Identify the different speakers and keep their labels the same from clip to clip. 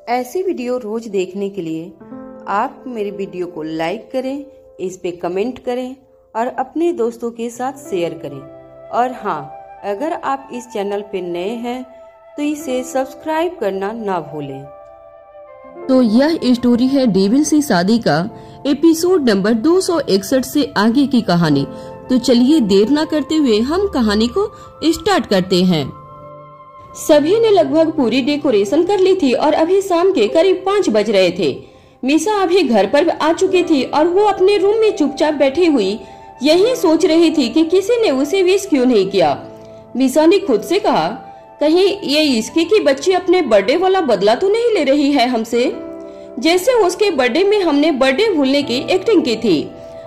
Speaker 1: ऐसी वीडियो रोज देखने के लिए आप मेरे वीडियो को लाइक करें, इस पे कमेंट करें और अपने दोस्तों के साथ शेयर करें। और हाँ, अगर आप इस चैनल पे नए हैं तो इसे सब्सक्राइब करना ना भूलें।
Speaker 2: तो यह स्टोरी है डेविल से शादी का एपिसोड नंबर 261 से आगे की कहानी। तो चलिए देर ना करते हुए हम कहानी को स्टार्ट करते हैं। सभी ने लगभग पूरी डेकोरेशन कर ली थी और अभी शाम के करीब 5 बज रहे थे। मीसा अभी घर पर आ चुकी थी और वो अपने रूम में चुपचाप बैठी हुई यही सोच रही थी कि किसी ने उसे विश क्यों नहीं किया। मीसा ने खुद से कहा, कहीं ये इसकी की बच्ची अपने बर्थडे वाला बदला तो नहीं ले रही है हमसे। जैसे उसके बर्थडे में हमने बर्थडे भूलने की एक्टिंग की थी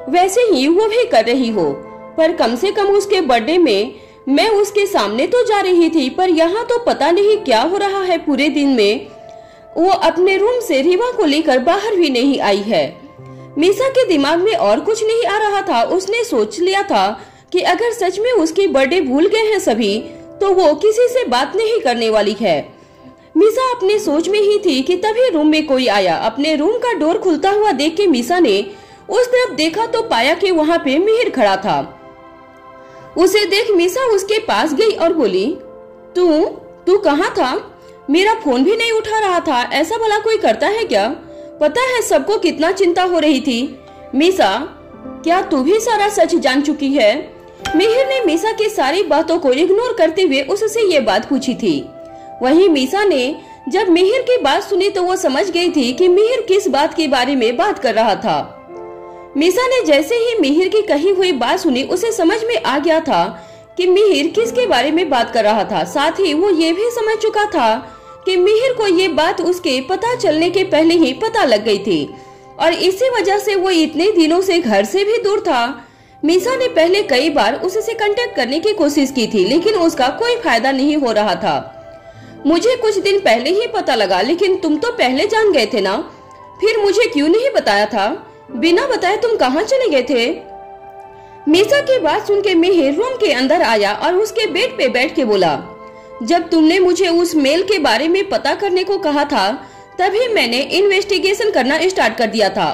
Speaker 2: वैसे ही वो भी कर रही हो। पर कम से कम उसके बर्थडे में मैं उसके सामने तो जा रही थी, पर यहाँ तो पता नहीं क्या हो रहा है। पूरे दिन में वो अपने रूम से रीवा को लेकर बाहर भी नहीं आई है। मीसा के दिमाग में और कुछ नहीं आ रहा था। उसने सोच लिया था कि अगर सच में उसकी बर्थडे भूल गए हैं सभी तो वो किसी से बात नहीं करने वाली है। मीसा अपने सोच में ही थी कि तभी रूम में कोई आया। अपने रूम का डोर खुलता हुआ देख के मीसा ने उस तरफ देखा तो पाया कि वहाँ पे मिहिर खड़ा था। उसे देख मीसा उसके पास गई और बोली, तू कहाँ था? मेरा फोन भी नहीं उठा रहा था। ऐसा भला कोई करता है क्या? पता है सबको कितना चिंता हो रही थी। मीसा, क्या तू भी सारा सच जान चुकी है? मिहिर ने मीसा की सारी बातों को इग्नोर करते हुए उससे ये बात पूछी थी। वहीं मीसा ने जब मिहिर की बात सुनी तो वो समझ गई थी कि मिहिर किस बात के बारे में बात कर रहा था। मीसा ने जैसे ही मिहिर की कही हुई बात सुनी उसे समझ में आ गया था कि मिहिर किसके बारे में बात कर रहा था। साथ ही वो ये भी समझ चुका था कि मिहिर को ये बात उसके पता चलने के पहले ही पता लग गई थी और इसी वजह से वो इतने दिनों से घर से भी दूर था। मीसा ने पहले कई बार उससे कांटेक्ट करने की कोशिश की थी लेकिन उसका कोई फायदा नहीं हो रहा था। मुझे कुछ दिन पहले ही पता लगा, लेकिन तुम तो पहले जान गए थे ना, फिर मुझे क्यों नहीं बताया था? बिना बताए तुम कहाँ चले गए थे? मीसा की बात सुन के मिहिर रूम के अंदर आया और उसके बेड पे बैठ के बोला, जब तुमने मुझे उस मेल के बारे में पता करने को कहा था तभी मैंने इन्वेस्टिगेशन करना स्टार्ट कर दिया था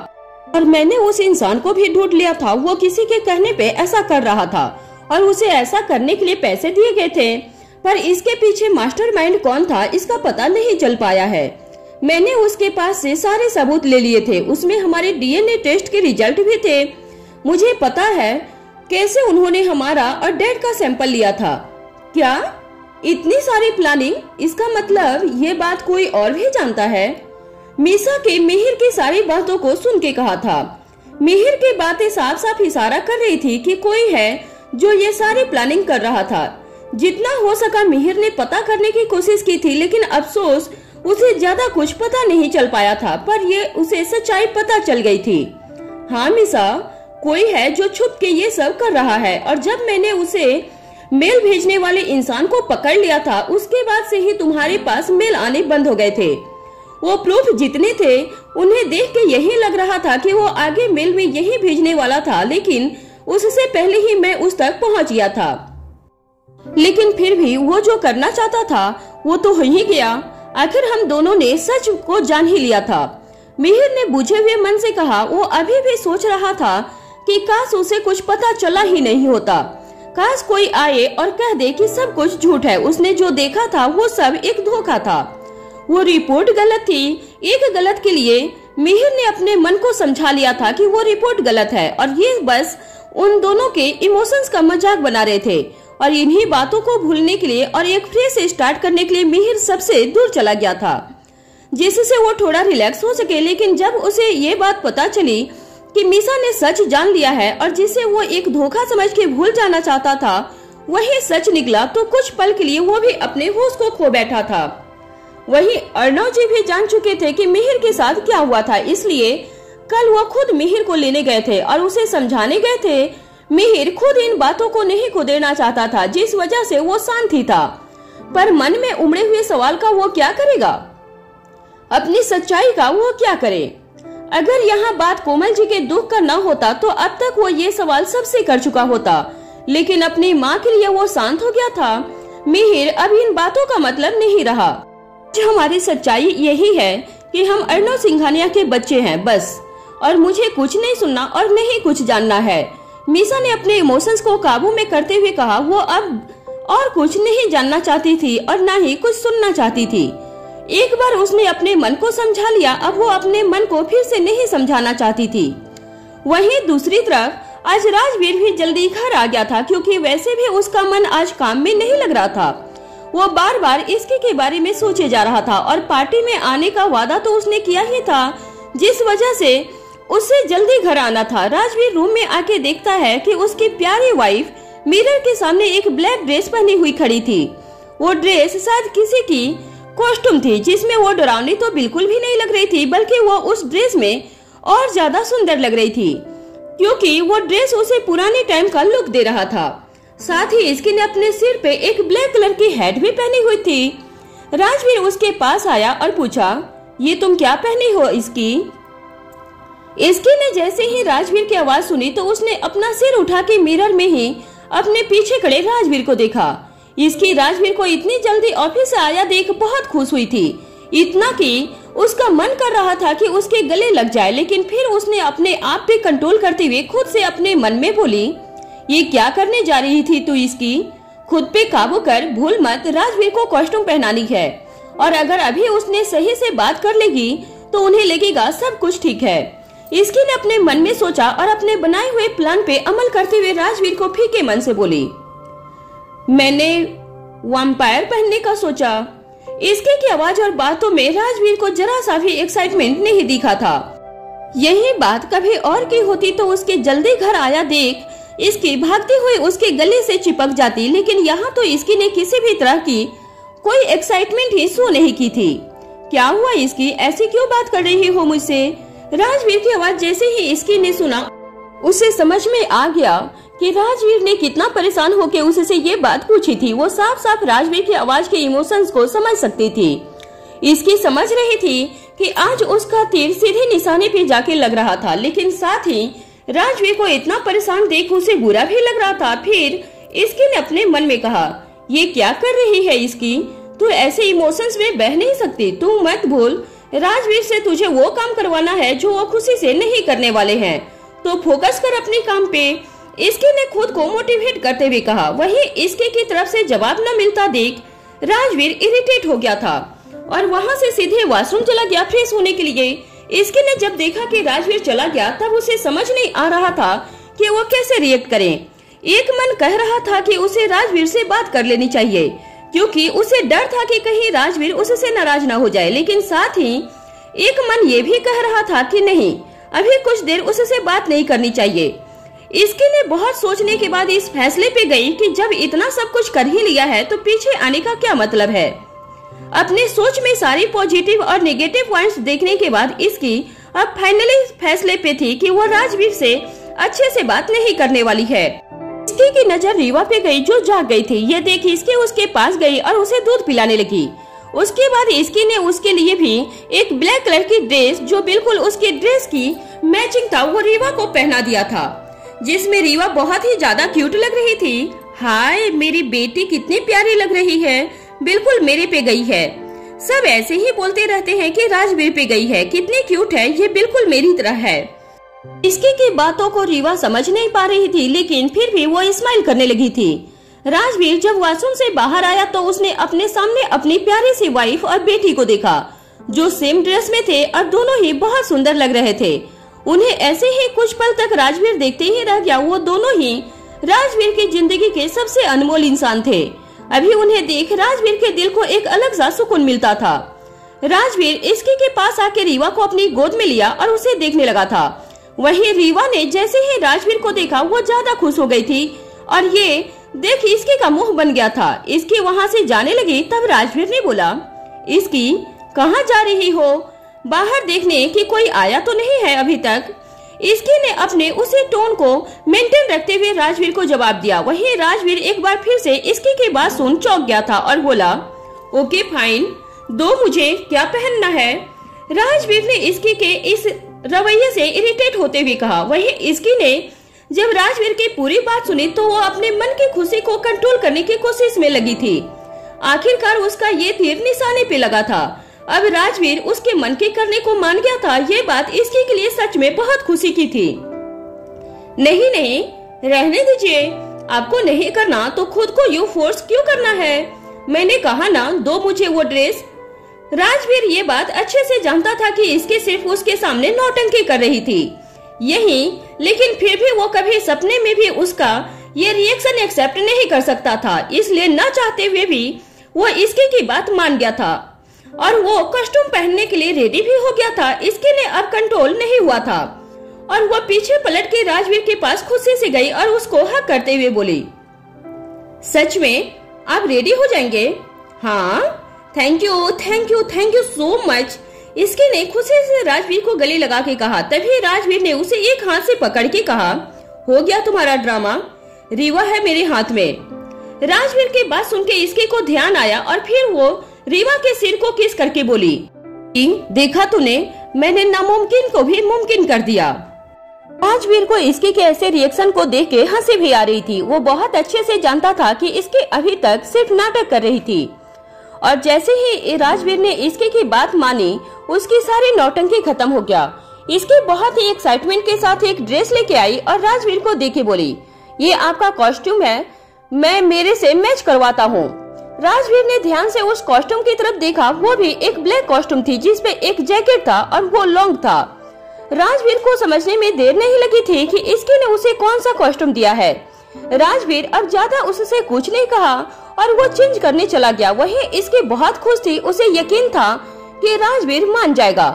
Speaker 2: और मैंने उस इंसान को भी ढूंढ लिया था। वो किसी के कहने पे ऐसा कर रहा था और उसे ऐसा करने के लिए पैसे दिए गए थे, पर इसके पीछे मास्टरमाइंड कौन था इसका पता नहीं चल पाया है। मैंने उसके पास से सारे सबूत ले लिए थे, उसमें हमारे डीएनए टेस्ट के रिजल्ट भी थे। मुझे पता है कैसे उन्होंने हमारा और डैड का सैंपल लिया था। क्या इतनी सारी प्लानिंग? इसका मतलब ये बात कोई और भी जानता है? मीसा के मिहिर की सारी बातों को सुन के कहा था। मिहिर की बातें साफ साफ इशारा कर रही थी कि कोई है जो ये सारी प्लानिंग कर रहा था। जितना हो सका मिहिर ने पता करने की कोशिश की थी, लेकिन अफसोस उसे ज्यादा कुछ पता नहीं चल पाया था, पर ये उसे सच्चाई पता चल गई थी। हाँ मीसा, कोई है जो छुप के ये सब कर रहा है और जब मैंने उसे मेल भेजने वाले इंसान को पकड़ लिया था उसके बाद से ही तुम्हारे पास मेल आने बंद हो गए थे। वो प्रूफ जितने थे उन्हें देख के यही लग रहा था कि वो आगे मेल में यही भेजने वाला था, लेकिन उससे पहले ही मैं उस तक पहुंच गया था। लेकिन फिर भी वो जो करना चाहता था वो तो हो ही गया। आखिर हम दोनों ने सच को जान ही लिया था। मिहिर ने बुझे हुए मन से कहा। वो अभी भी सोच रहा था कि काश उसे कुछ पता चला ही नहीं होता। काश कोई आए और कह दे कि सब कुछ झूठ है, उसने जो देखा था वो सब एक धोखा था, वो रिपोर्ट गलत थी। एक गलत के लिए मिहिर ने अपने मन को समझा लिया था कि वो रिपोर्ट गलत है और ये बस उन दोनों के इमोशंस का मजाक बना रहे थे। और इन्हीं बातों को भूलने के लिए और एक फ्रेश स्टार्ट करने के लिए मिहिर सबसे दूर चला गया था जिससे वो थोड़ा रिलैक्स हो सके। लेकिन जब उसे ये बात पता चली कि मीसा ने सच जान लिया है और जिसे वो एक धोखा समझ के भूल जाना चाहता था वही सच निकला, तो कुछ पल के लिए वो भी अपने होश को खो बैठा था। वहीं अर्णव जी भी जान चुके थे कि मिहिर के साथ क्या हुआ था, इसलिए कल वो खुद मिहिर को लेने गए थे और उसे समझाने गए थे। मिहिर खुद इन बातों को नहीं खो देना चाहता था जिस वजह से वो शांत ही था, पर मन में उमड़े हुए सवाल का वो क्या करेगा? अपनी सच्चाई का वो क्या करे? अगर यहाँ बात कोमल जी के दुख का न होता तो अब तक वो ये सवाल सबसे कर चुका होता, लेकिन अपनी माँ के लिए वो शांत हो गया था। मिहिर अब इन बातों का मतलब नहीं रहा। हमारी सच्चाई यही है कि हम अर्णव सिंघानिया के बच्चे हैं बस, और मुझे कुछ नहीं सुनना और नहीं कुछ जानना है। मीसा ने अपने इमोशंस को काबू में करते हुए कहा। वो अब और कुछ नहीं जानना चाहती थी और न ही कुछ सुनना चाहती थी। एक बार उसने अपने मन को समझा लिया, अब वो अपने मन को फिर से नहीं समझाना चाहती थी। वहीं दूसरी तरफ आज राजवीर भी जल्दी घर आ गया था, क्योंकि वैसे भी उसका मन आज काम में नहीं लग रहा था। वो बार बार इसके के बारे में सोचे जा रहा था और पार्टी में आने का वादा तो उसने किया ही था, जिस वजह से उससे जल्दी घर आना था। राजवीर रूम में आके देखता है कि उसकी प्यारी वाइफ मिरर के सामने एक ब्लैक ड्रेस पहनी हुई खड़ी थी। वो ड्रेस शायद किसी की कॉस्ट्यूम थी, जिसमें वो डरावनी तो बिल्कुल भी नहीं लग रही थी, बल्कि वो उस ड्रेस में और ज्यादा सुंदर लग रही थी, क्योंकि वो ड्रेस उसे पुराने टाइम का लुक दे रहा था। साथ ही इसकी ने अपने सिर पे एक ब्लैक कलर की हैट भी पहनी हुई थी। राजवीर उसके पास आया और पूछा, ये तुम क्या पहनी हो इसकी? इसकी ने जैसे ही राजवीर की आवाज सुनी तो उसने अपना सिर उठा के मिरर में ही अपने पीछे खड़े राजवीर को देखा। इसकी राजवीर को इतनी जल्दी ऑफिस से आया देख बहुत खुश हुई थी, इतना कि उसका मन कर रहा था कि उसके गले लग जाए, लेकिन फिर उसने अपने आप पे कंट्रोल करते हुए खुद से अपने मन में बोली, ये क्या करने जा रही थी तू? इसकी खुद पे काबू कर, भूल मत राजवीर को कॉस्ट्यूम पहनानी है, और अगर अभी उसने सही से बात कर लेगी तो उन्हें लगेगा सब कुछ ठीक है। इसकी ने अपने मन में सोचा और अपने बनाए हुए प्लान पे अमल करते हुए राजवीर को फीके मन से बोली, मैंने वैम्पायर पहनने का सोचा। इसके की आवाज और बातों में राजवीर को जरा सा भी एक्साइटमेंट नहीं दिखा था। यही बात कभी और की होती तो उसके जल्दी घर आया देख इसकी भागती हुई उसके गले से चिपक जाती, लेकिन यहाँ तो इसकी ने किसी भी तरह की कोई एक्साइटमेंट ही शो नहीं की थी। क्या हुआ इसकी, ऐसी क्यों बात कर रही हो मुझसे? राजवीर की आवाज जैसे ही इसकी ने सुना, उसे समझ में आ गया कि राजवीर ने कितना परेशान होकर उससे ये बात पूछी थी। वो साफ साफ राजवीर की आवाज के इमोशंस को समझ सकती थी। इसकी समझ रही थी कि आज उसका तीर सीधे निशाने पे जाके लग रहा था, लेकिन साथ ही राजवीर को इतना परेशान देख उसे बुरा भी लग रहा था। फिर इसकी ने अपने मन में कहा, ये क्या कर रही है इसकी? तू ऐसे इमोशंस में बह नहीं सकती। तू मत भूल, राजवीर से तुझे वो काम करवाना है जो वो खुशी से नहीं करने वाले हैं, तो फोकस कर अपने काम पे। इसके ने खुद को मोटिवेट करते हुए कहा। वहीं इसके की तरफ से जवाब न मिलता देख राजवीर इरिटेट हो गया था और वहां से सीधे वॉशरूम चला गया फ्रेश होने के लिए। इसके ने जब देखा कि राजवीर चला गया तब उसे समझ नहीं आ रहा था कि वो कैसे रिएक्ट करे। एक मन कह रहा था कि उसे राजवीर से बात कर लेनी चाहिए, क्योंकि उसे डर था कि कहीं राजवीर उससे नाराज न हो जाए, लेकिन साथ ही एक मन ये भी कह रहा था कि नहीं, अभी कुछ देर उससे बात नहीं करनी चाहिए। इसके ने बहुत सोचने के बाद इस फैसले पे गई कि जब इतना सब कुछ कर ही लिया है तो पीछे आने का क्या मतलब है। अपने सोच में सारी पॉजिटिव और नेगेटिव पॉइंट्स देखने के बाद इसकी अब फाइनली फैसले पे थी कि वो राजवीर से अच्छे से बात नहीं करने वाली है। इसकी की नजर रीवा पे गई जो जाग गई थी। ये देख इसके उसके पास गई और उसे दूध पिलाने लगी। उसके बाद इसकी ने उसके लिए भी एक ब्लैक कलर की ड्रेस जो बिल्कुल उसके ड्रेस की मैचिंग था वो रीवा को पहना दिया था, जिसमें रीवा बहुत ही ज्यादा क्यूट लग रही थी। हाय मेरी बेटी कितनी प्यारी लग रही है, बिल्कुल मेरे पे गई है। सब ऐसे ही बोलते रहते हैं कि राजवीर पे गई है, कितनी क्यूट है, ये बिल्कुल मेरी तरह है। इसकी की बातों को रीवा समझ नहीं पा रही थी, लेकिन फिर भी वो स्माइल करने लगी थी। राजवीर जब वॉशरूम से बाहर आया तो उसने अपने सामने अपनी प्यारी सी वाइफ और बेटी को देखा जो सेम ड्रेस में थे और दोनों ही बहुत सुंदर लग रहे थे। उन्हें ऐसे ही कुछ पल तक राजवीर देखते ही रह गया। वो दोनों ही राजवीर की जिंदगी के सबसे अनमोल इंसान थे। अभी उन्हें देख राजवीर के दिल को एक अलग सा सुकून मिलता था। राजवीर इसकी के पास आके रीवा को अपनी गोद में लिया और उसे देखने लगा था। वहीं रीवा ने जैसे ही राजवीर को देखा वो ज्यादा खुश हो गई थी और ये देख इसकी का मुंह बन गया था। इसकी वहाँ से जाने लगी तब राजवीर ने बोला, इसकी कहाँ जा रही हो? बाहर देखने कि कोई आया तो नहीं है अभी तक। इसकी ने अपने उसी टोन को मेंटेन रखते हुए राजवीर को जवाब दिया। वहीं राजवीर एक बार फिर से इसकी की बात सुन चौंक गया था और बोला, ओके फाइन, दो मुझे क्या पहनना है? राजवीर ने इसकी के इस रवैये से इरिटेट होते हुए कहा। वहीं इसकी ने जब राजवीर की पूरी बात सुनी तो वो अपने मन की खुशी को कंट्रोल करने की कोशिश में लगी थी। आखिरकार उसका ये तीर निशाने पे लगा था। अब राजवीर उसके मन के करने को मान गया था। ये बात इसके के लिए सच में बहुत खुशी की थी। नहीं नहीं, रहने दीजिए, आपको नहीं करना तो खुद को यूं फोर्स क्यों करना है? मैंने कहा ना, दो मुझे वो ड्रेस। राजवीर ये बात अच्छे से जानता था कि इसके सिर्फ उसके सामने नौटंकी कर रही थी यही, लेकिन फिर भी वो कभी सपने में भी उसका ये रिएक्शन एक्सेप्ट नहीं कर सकता था। इसलिए न चाहते हुए भी वो इसके की बात मान गया था और वो कॉस्ट्यूम पहनने के लिए रेडी भी हो गया था। इसके ने अब कंट्रोल नहीं हुआ था और वो पीछे पलट के राजवीर के पास खुशी से गई और उसको हक करते हुए बोली, सच में आप रेडी हो जाएंगे? हाँ, थैंक यू सो मच। इसके ने खुशी से राजवीर को गले लगा के कहा। तभी राजवीर ने उसे एक हाथ से पकड़ के कहा, हो गया तुम्हारा ड्रामा, रीवा है मेरे हाथ में। राजवीर की बात सुन के इसके को ध्यान आया और फिर वो रीवा के सिर को किस करके बोली, देखा तूने, मैंने नामुमकिन को भी मुमकिन कर दिया। राजवीर को इसके के ऐसे रिएक्शन को देख के हंसी भी आ रही थी। वो बहुत अच्छे से जानता था कि इसके अभी तक सिर्फ नाटक कर रही थी और जैसे ही राजवीर ने इसके की बात मानी उसकी सारी नौटंकी खत्म हो गया। इसके बहुत ही एक्साइटमेंट के साथ एक ड्रेस लेके आई और राजवीर को देके बोली, ये आपका कॉस्ट्यूम है, मैं मेरे से मैच करवाता हूँ। राजवीर ने ध्यान से उस कॉस्ट्यूम की तरफ देखा। वो भी एक ब्लैक कॉस्ट्यूम थी जिसपे एक जैकेट था और वो लॉन्ग था। राजवीर को समझने में देर नहीं लगी थी कि इसके ने उसे कौन सा कॉस्ट्यूम दिया है। राजवीर अब ज्यादा उससे कुछ नहीं कहा और वो चेंज करने चला गया। वही इसकी बहुत खुश थी, उसे यकीन था कि राजवीर मान जाएगा,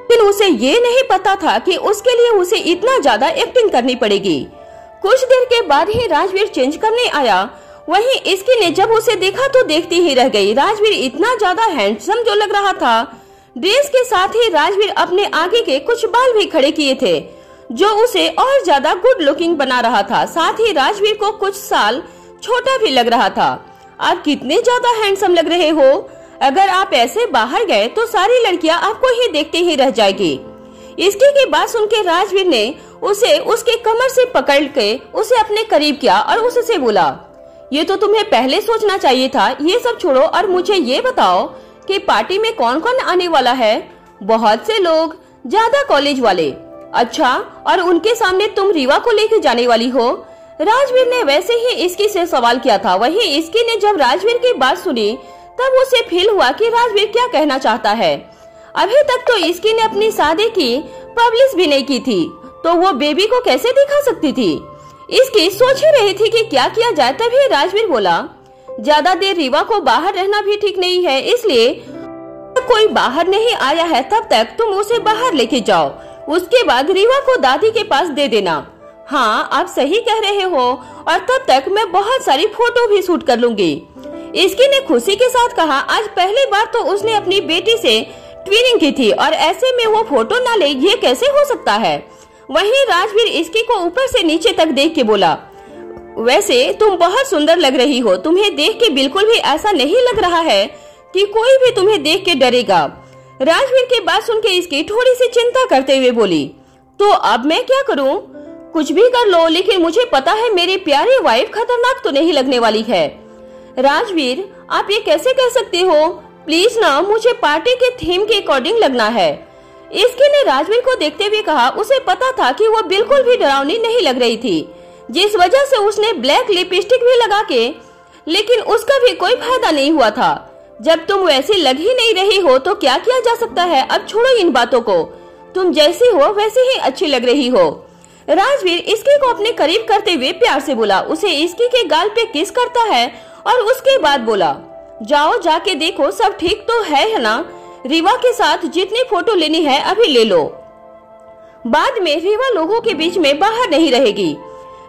Speaker 2: लेकिन उसे ये नहीं पता था कि उसके लिए उसे इतना ज्यादा एक्टिंग करनी पड़ेगी। कुछ देर के बाद ही राजवीर चेंज करने आया। वहीं इसकी ने जब उसे देखा तो देखती ही रह गई। राजवीर इतना ज्यादा हैंडसम जो लग रहा था। ड्रेस के साथ ही राजवीर अपने आगे के कुछ बाल भी खड़े किए थे जो उसे और ज्यादा गुड लुकिंग बना रहा था। साथ ही राजवीर को कुछ साल छोटा भी लग रहा था। आप कितने ज्यादा हैंडसम लग रहे हो। अगर आप ऐसे बाहर गए तो सारी लड़कियां आपको ही देखते ही रह जाएगी। इसकी की बात सुन के राजवीर ने उसे उसके कमर से पकड़ के उसे अपने करीब किया और उससे बोला, ये तो तुम्हें पहले सोचना चाहिए था। ये सब छोड़ो और मुझे ये बताओ कि पार्टी में कौन कौन आने वाला है? बहुत से लोग, ज्यादा कॉलेज वाले। अच्छा, और उनके सामने तुम रीवा को लेके जाने वाली हो? राजवीर ने वैसे ही इसकी से सवाल किया था। वहीं इसकी ने जब राजवीर की बात सुनी तब उसे फील हुआ कि राजवीर क्या कहना चाहता है। अभी तक तो इसकी ने अपनी शादी की पब्लिश भी नहीं की थी तो वो बेबी को कैसे दिखा सकती थी। इसकी सोच ही रही थी कि क्या किया जाए। तभी राजवीर बोला, ज्यादा देर रीवा को बाहर रहना भी ठीक नहीं है, इसलिए कोई बाहर नहीं आया है तब तक तुम उसे बाहर लेके जाओ। उसके बाद रीवा को दादी के पास दे देना। हाँ, आप सही कह रहे हो और तब तक मैं बहुत सारी फोटो भी शूट कर लूंगी। इसकी ने खुशी के साथ कहा। आज पहली बार तो उसने अपनी बेटी से ट्विनिंग की थी और ऐसे में वो फोटो ना ले, ये कैसे हो सकता है। वहीं राजवीर इसकी को ऊपर से नीचे तक देख के बोला, वैसे तुम बहुत सुंदर लग रही हो। तुम्हें देख के बिल्कुल भी ऐसा नहीं लग रहा है कि कोई भी तुम्हें देख के डरेगा। राजवीर की बात सुन के इसकी थोड़ी सी चिंता करते हुए बोली, तो अब मैं क्या करूं? कुछ भी कर लो, लेकिन मुझे पता है मेरी प्यारी वाइफ खतरनाक तो नहीं लगने वाली है। राजवीर, आप ये कैसे कह सकते हो? प्लीज ना, मुझे पार्टी के थीम के अकॉर्डिंग लगना है। इसकी ने राजवीर को देखते हुए कहा। उसे पता था कि वो बिल्कुल भी डरावनी नहीं लग रही थी, जिस वजह से उसने ब्लैक लिपस्टिक भी लगा के, लेकिन उसका भी कोई फायदा नहीं हुआ था। जब तुम वैसे लग ही नहीं रही हो तो क्या किया जा सकता है। अब छोड़ो इन बातों को, तुम जैसी हो वैसे ही अच्छी लग रही हो। राजवीर इसकी को अपने करीब करते हुए प्यार से बोला। उसे इसकी के गाल पे किस करता है और उसके बाद बोला, जाओ जाके देखो सब ठीक तो है ना। रीवा के साथ जितनी फोटो लेनी है अभी ले लो, बाद में रीवा लोगों के बीच में बाहर नहीं रहेगी।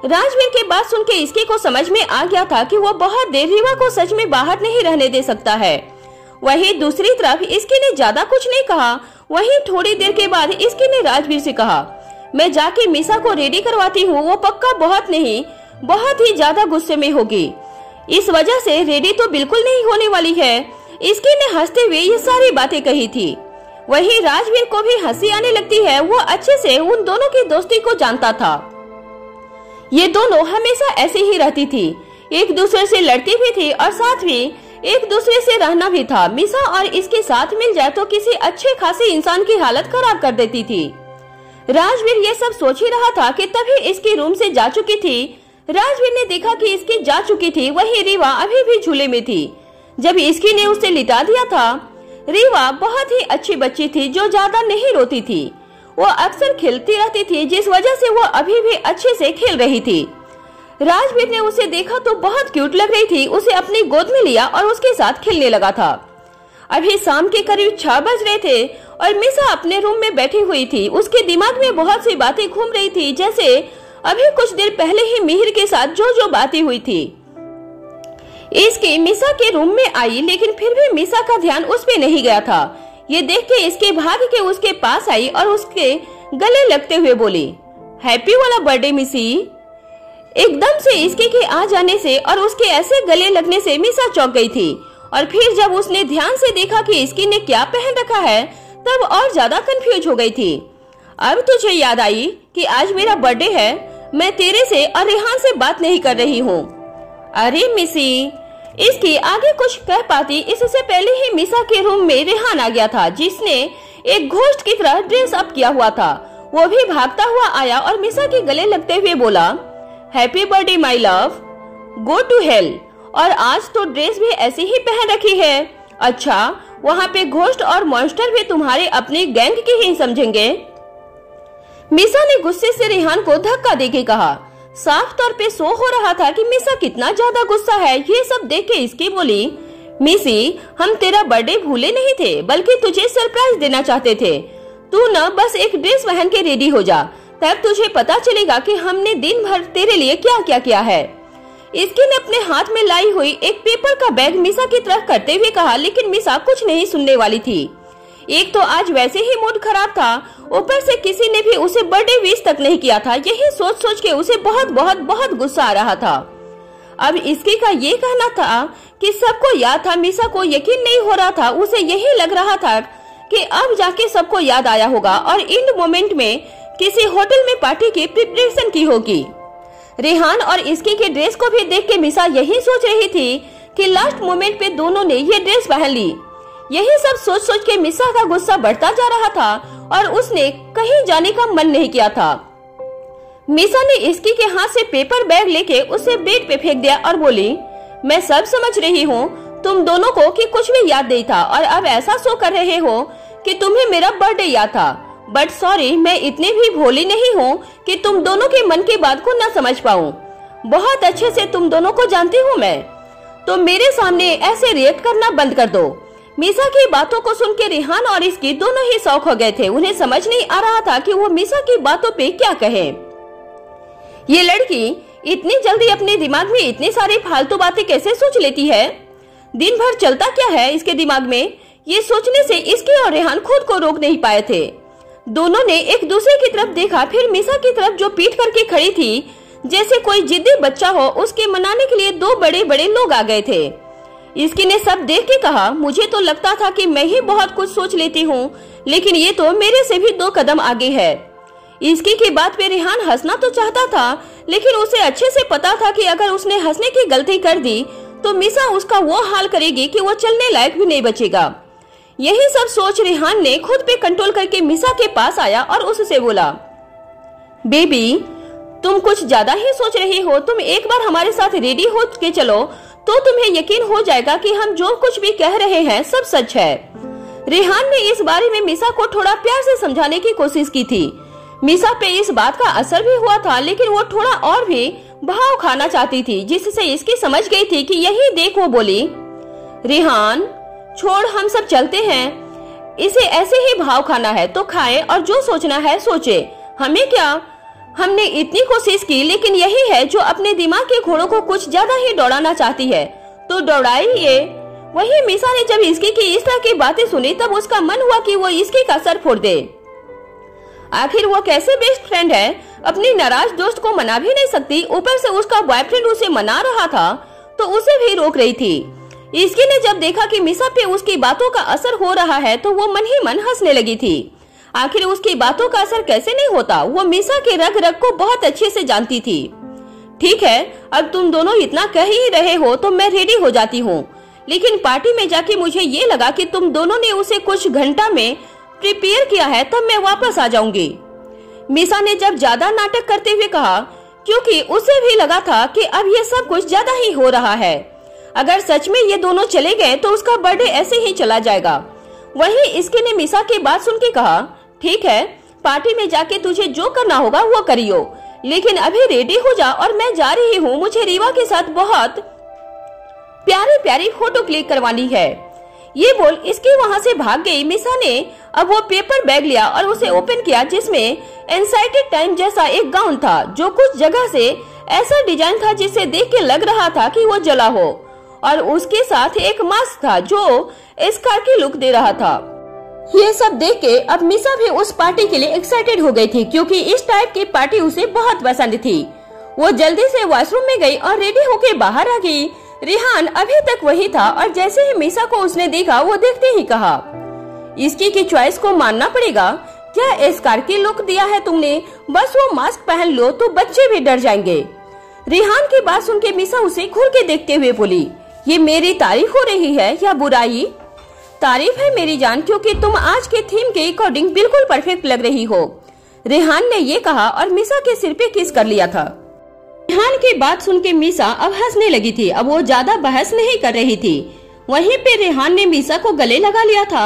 Speaker 2: राजवीर की बात सुन के इसकी को समझ में आ गया था कि वो बहुत देर रीवा को सच में बाहर नहीं रहने दे सकता है। वहीं दूसरी तरफ इसकी ने ज्यादा कुछ नहीं कहा। वहीं थोड़ी देर के बाद इसकी ने राजवीर से कहा, मैं जाके मीसा को रेडी करवाती हूँ। वो पक्का बहुत नहीं बहुत ही ज्यादा गुस्से में होगी, इस वजह से रेडी तो बिल्कुल नहीं होने वाली है। इसकी ने हंसते हुए ये सारी बातें कही थी। वहीं राजवीर को भी हंसी आने लगती है। वो अच्छे से उन दोनों की दोस्ती को जानता था। ये दोनों हमेशा ऐसे ही रहती थी, एक दूसरे से लड़ती भी थी और साथ ही एक दूसरे से रहना भी था। मिसा और इसके साथ मिल जाए तो किसी अच्छे खासे इंसान की हालत खराब कर देती थी। राजवीर ये सब सोच ही रहा था कि तभी इसकी रूम से जा चुकी थी। राजवीर ने देखा कि इसकी जा चुकी थी, वही रीवा अभी भी झूले में थी। जब इसकी ने उसे लिटा दिया था। रीवा बहुत ही अच्छी बच्ची थी जो ज्यादा नहीं रोती थी। वो अक्सर खेलती रहती थी, जिस वजह से वो अभी भी अच्छे से खेल रही थी। राजवीर ने उसे देखा तो बहुत क्यूट लग रही थी। उसे अपनी गोद में लिया और उसके साथ खेलने लगा था। अभी शाम के करीब 6 बज रहे थे और मिसा अपने रूम में बैठी हुई थी। उसके दिमाग में बहुत सी बातें घूम रही थी, जैसे अभी कुछ देर पहले ही मिहिर के साथ जो बातें हुई थी। इसके मिसा के रूम में आई, लेकिन फिर भी मिसा का ध्यान उस पे नहीं गया था। ये देख के इसके भाग के उसके पास आई और उसके गले लगते हुए बोली, हैप्पी वाला बर्थडे मिसी। एकदम से इसके के आ जाने से और उसके ऐसे गले लगने से मिसा चौंक गई थी। और फिर जब उसने ध्यान से देखा कि इसकी ने क्या पहन रखा है, तब और ज्यादा कंफ्यूज हो गई थी। अब तुझे याद आई कि आज मेरा बर्थडे है। मैं तेरे से और रेहान से बात नहीं कर रही हूँ। अरे मिसी, इसकी आगे कुछ कह पाती इससे पहले ही मिसा के रूम में रेहान आ गया था, जिसने एक घोस्ट की तरह ड्रेस अप किया हुआ था। वो भी भागता हुआ आया और मिसा के गले लगते हुए बोला, happy birthday my love, go to hell. और आज तो ड्रेस भी ऐसी ही पहन रखी है। अच्छा, वहाँ पे घोस्ट और मॉन्स्टर भी तुम्हारे अपने गैंग की ही समझेंगे। मिसा ने गुस्से से रेहान को धक्का देके कहा। साफ तौर पे शो हो रहा था कि मिसा कितना ज्यादा गुस्सा है। ये सब देख के इसकी बोली, मिसी, हम तेरा बर्थडे भूले नहीं थे, बल्कि तुझे सरप्राइज देना चाहते थे। तू न बस एक ड्रेस पहन के रेडी हो जा, तब तुझे पता चलेगा कि हमने दिन भर तेरे लिए क्या क्या किया है। इसकी ने अपने हाथ में लाई हुई एक पेपर का बैग मिसा की तरफ करते हुए कहा, लेकिन मिसा कुछ नहीं सुनने वाली थी। एक तो आज वैसे ही मूड खराब था, ऊपर से किसी ने भी उसे बर्थडे विश तक नहीं किया था। यही सोच सोच के उसे बहुत बहुत बहुत गुस्सा आ रहा था। अब इसके का ये कहना था कि सबको याद था, मिसा को यकीन नहीं हो रहा था। उसे यही लग रहा था कि अब जाके सबको याद आया होगा और इन मोमेंट में किसी होटल में पार्टी की प्रिपरेशन की होगी। रेहान और इसकी के ड्रेस को भी देख के मिसा यही सोच रही थी कि लास्ट मोमेंट पे दोनों ने ये ड्रेस पहन ली। यही सब सोच सोच के मिसा का गुस्सा बढ़ता जा रहा था और उसने कहीं जाने का मन नहीं किया था। मिसा ने इसकी के हाथ से पेपर बैग लेके उसे बेड पे फेंक दिया और बोली, मैं सब समझ रही हूँ तुम दोनों को कि कुछ भी याद नहीं था और अब ऐसा शो कर रहे हो कि तुम्हें मेरा बर्थडे याद था। बट सॉरी, मैं इतनी भी भोली नहीं हूँ कि तुम दोनों के मन की बात को न समझ पाऊँ। बहुत अच्छे से तुम दोनों को जानती हूँ मैं, तो मेरे सामने ऐसे रिएक्ट करना बंद कर दो। मिसा की बातों को सुन के रेहान और इसकी दोनों ही शौक हो गए थे। उन्हें समझ नहीं आ रहा था कि वो मिसा की बातों पे क्या कहे। ये लड़की इतनी जल्दी अपने दिमाग में इतनी सारी फालतू बातें कैसे सोच लेती है? दिन भर चलता क्या है इसके दिमाग में? ये सोचने से इसके और रेहान खुद को रोक नहीं पाए थे। दोनों ने एक दूसरे की तरफ देखा, फिर मिसा की तरफ जो पीठ करके खड़ी थी, जैसे कोई जिद्दी बच्चा हो। उसके मनाने के लिए 2 बड़े बड़े लोग आ गए थे। इसकी ने सब देख के कहा, मुझे तो लगता था कि मैं ही बहुत कुछ सोच लेती हूँ, लेकिन ये तो मेरे से भी 2 कदम आगे है। इसकी की बात पे रेहान हंसना तो चाहता था, लेकिन उसे अच्छे से पता था कि अगर उसने हंसने की गलती कर दी तो मिसा उसका वो हाल करेगी कि वो चलने लायक भी नहीं बचेगा। यही सब सोच रेहान ने खुद पे कंट्रोल करके मिसा के पास आया और उससे बोला, बेबी, तुम कुछ ज्यादा ही सोच रही हो। तुम एक बार हमारे साथ रेडी हो के चलो तो तुम्हें यकीन हो जाएगा कि हम जो कुछ भी कह रहे हैं सब सच है। रेहान ने इस बारे में मिसा को थोड़ा प्यार से समझाने की कोशिश की थी। मिसा पे इस बात का असर भी हुआ था, लेकिन वो थोड़ा और भी भाव खाना चाहती थी, जिससे इसकी समझ गई थी कि यही देख वो बोली, रेहान छोड़, हम सब चलते हैं। इसे ऐसे ही भाव खाना है तो खाए और जो सोचना है सोचे, हमें क्या। हमने इतनी कोशिश की, लेकिन यही है जो अपने दिमाग के घोड़ों को कुछ ज्यादा ही दौड़ाना चाहती है तो दौड़ाइए। वही मिसा ने जब इसकी की इस तरह की बातें सुनी, तब उसका मन हुआ कि वो इसकी का सर फोड़ दे। आखिर वो कैसे बेस्ट फ्रेंड है, अपनी नाराज दोस्त को मना भी नहीं सकती, ऊपर से उसका बॉयफ्रेंड उसे मना रहा था तो उसे भी रोक रही थी। इसकी ने जब देखा कि मिसा पे उसकी बातों का असर हो रहा है तो वो मन ही मन हंसने लगी थी। आखिर उसकी बातों का असर कैसे नहीं होता, वो मिसा के रग रग को बहुत अच्छे से जानती थी। ठीक है, अब तुम दोनों इतना कह ही रहे हो तो मैं रेडी हो जाती हूँ। लेकिन पार्टी में जाके मुझे ये लगा कि तुम दोनों ने उसे कुछ घंटा में प्रिपेयर किया है, तब मैं वापस आ जाऊंगी। मीसा ने जब ज्यादा नाटक करते हुए कहा, क्योंकि उसे भी लगा था कि अब ये सब कुछ ज्यादा ही हो रहा है। अगर सच में ये दोनों चले गए तो उसका बर्थडे ऐसे ही चला जाएगा। वहीं इसके ने मीसा की बात सुन के कहा, ठीक है, पार्टी में जाके तुझे जो करना होगा वो करियो, लेकिन अभी रेडी हो जा और मैं जा रही हूँ। मुझे रीवा के साथ बहुत प्यारी प्यारी फोटो क्लिक करवानी है। ये बोल इसके वहाँ से भाग गई। मीसा ने अब वो पेपर बैग लिया और उसे ओपन किया, जिसमें एनसाइटेड टाइम जैसा एक गाउन था जो कुछ जगह से ऐसा डिजाइन था जिसे देख के लग रहा था कि वो जला हो, और उसके साथ एक मास्क था जो स्कार की लुक दे रहा था। ये सब देख के अब मीसा भी उस पार्टी के लिए एक्साइटेड हो गई थी, क्योंकि इस टाइप की पार्टी उसे बहुत पसंद थी। वो जल्दी से वॉशरूम में गई और रेडी होके बाहर आ गई। रिहान अभी तक वही था और जैसे ही मीसा को उसने देखा, वो देखते ही कहा, इसकी की चॉइस को मानना पड़ेगा। क्या स्कार की लुक दिया है तुमने? बस वो मास्क पहन लो तो बच्चे भी डर जाएंगे। रिहान की बात सुन के मीसा उसे घूर के देखते हुए बोली, ये मेरी तारीफ हो रही है या बुराई? तारीफ है मेरी जान, क्योंकि तुम आज के थीम के अकॉर्डिंग बिल्कुल परफेक्ट लग रही हो। रिहान ने ये कहा और मीसा के सिर पे किस कर लिया था। रिहान की बात सुन के मीसा अब हंसने लगी थी। अब वो ज्यादा बहस नहीं कर रही थी। वहीं पे रिहान ने मीसा को गले लगा लिया था।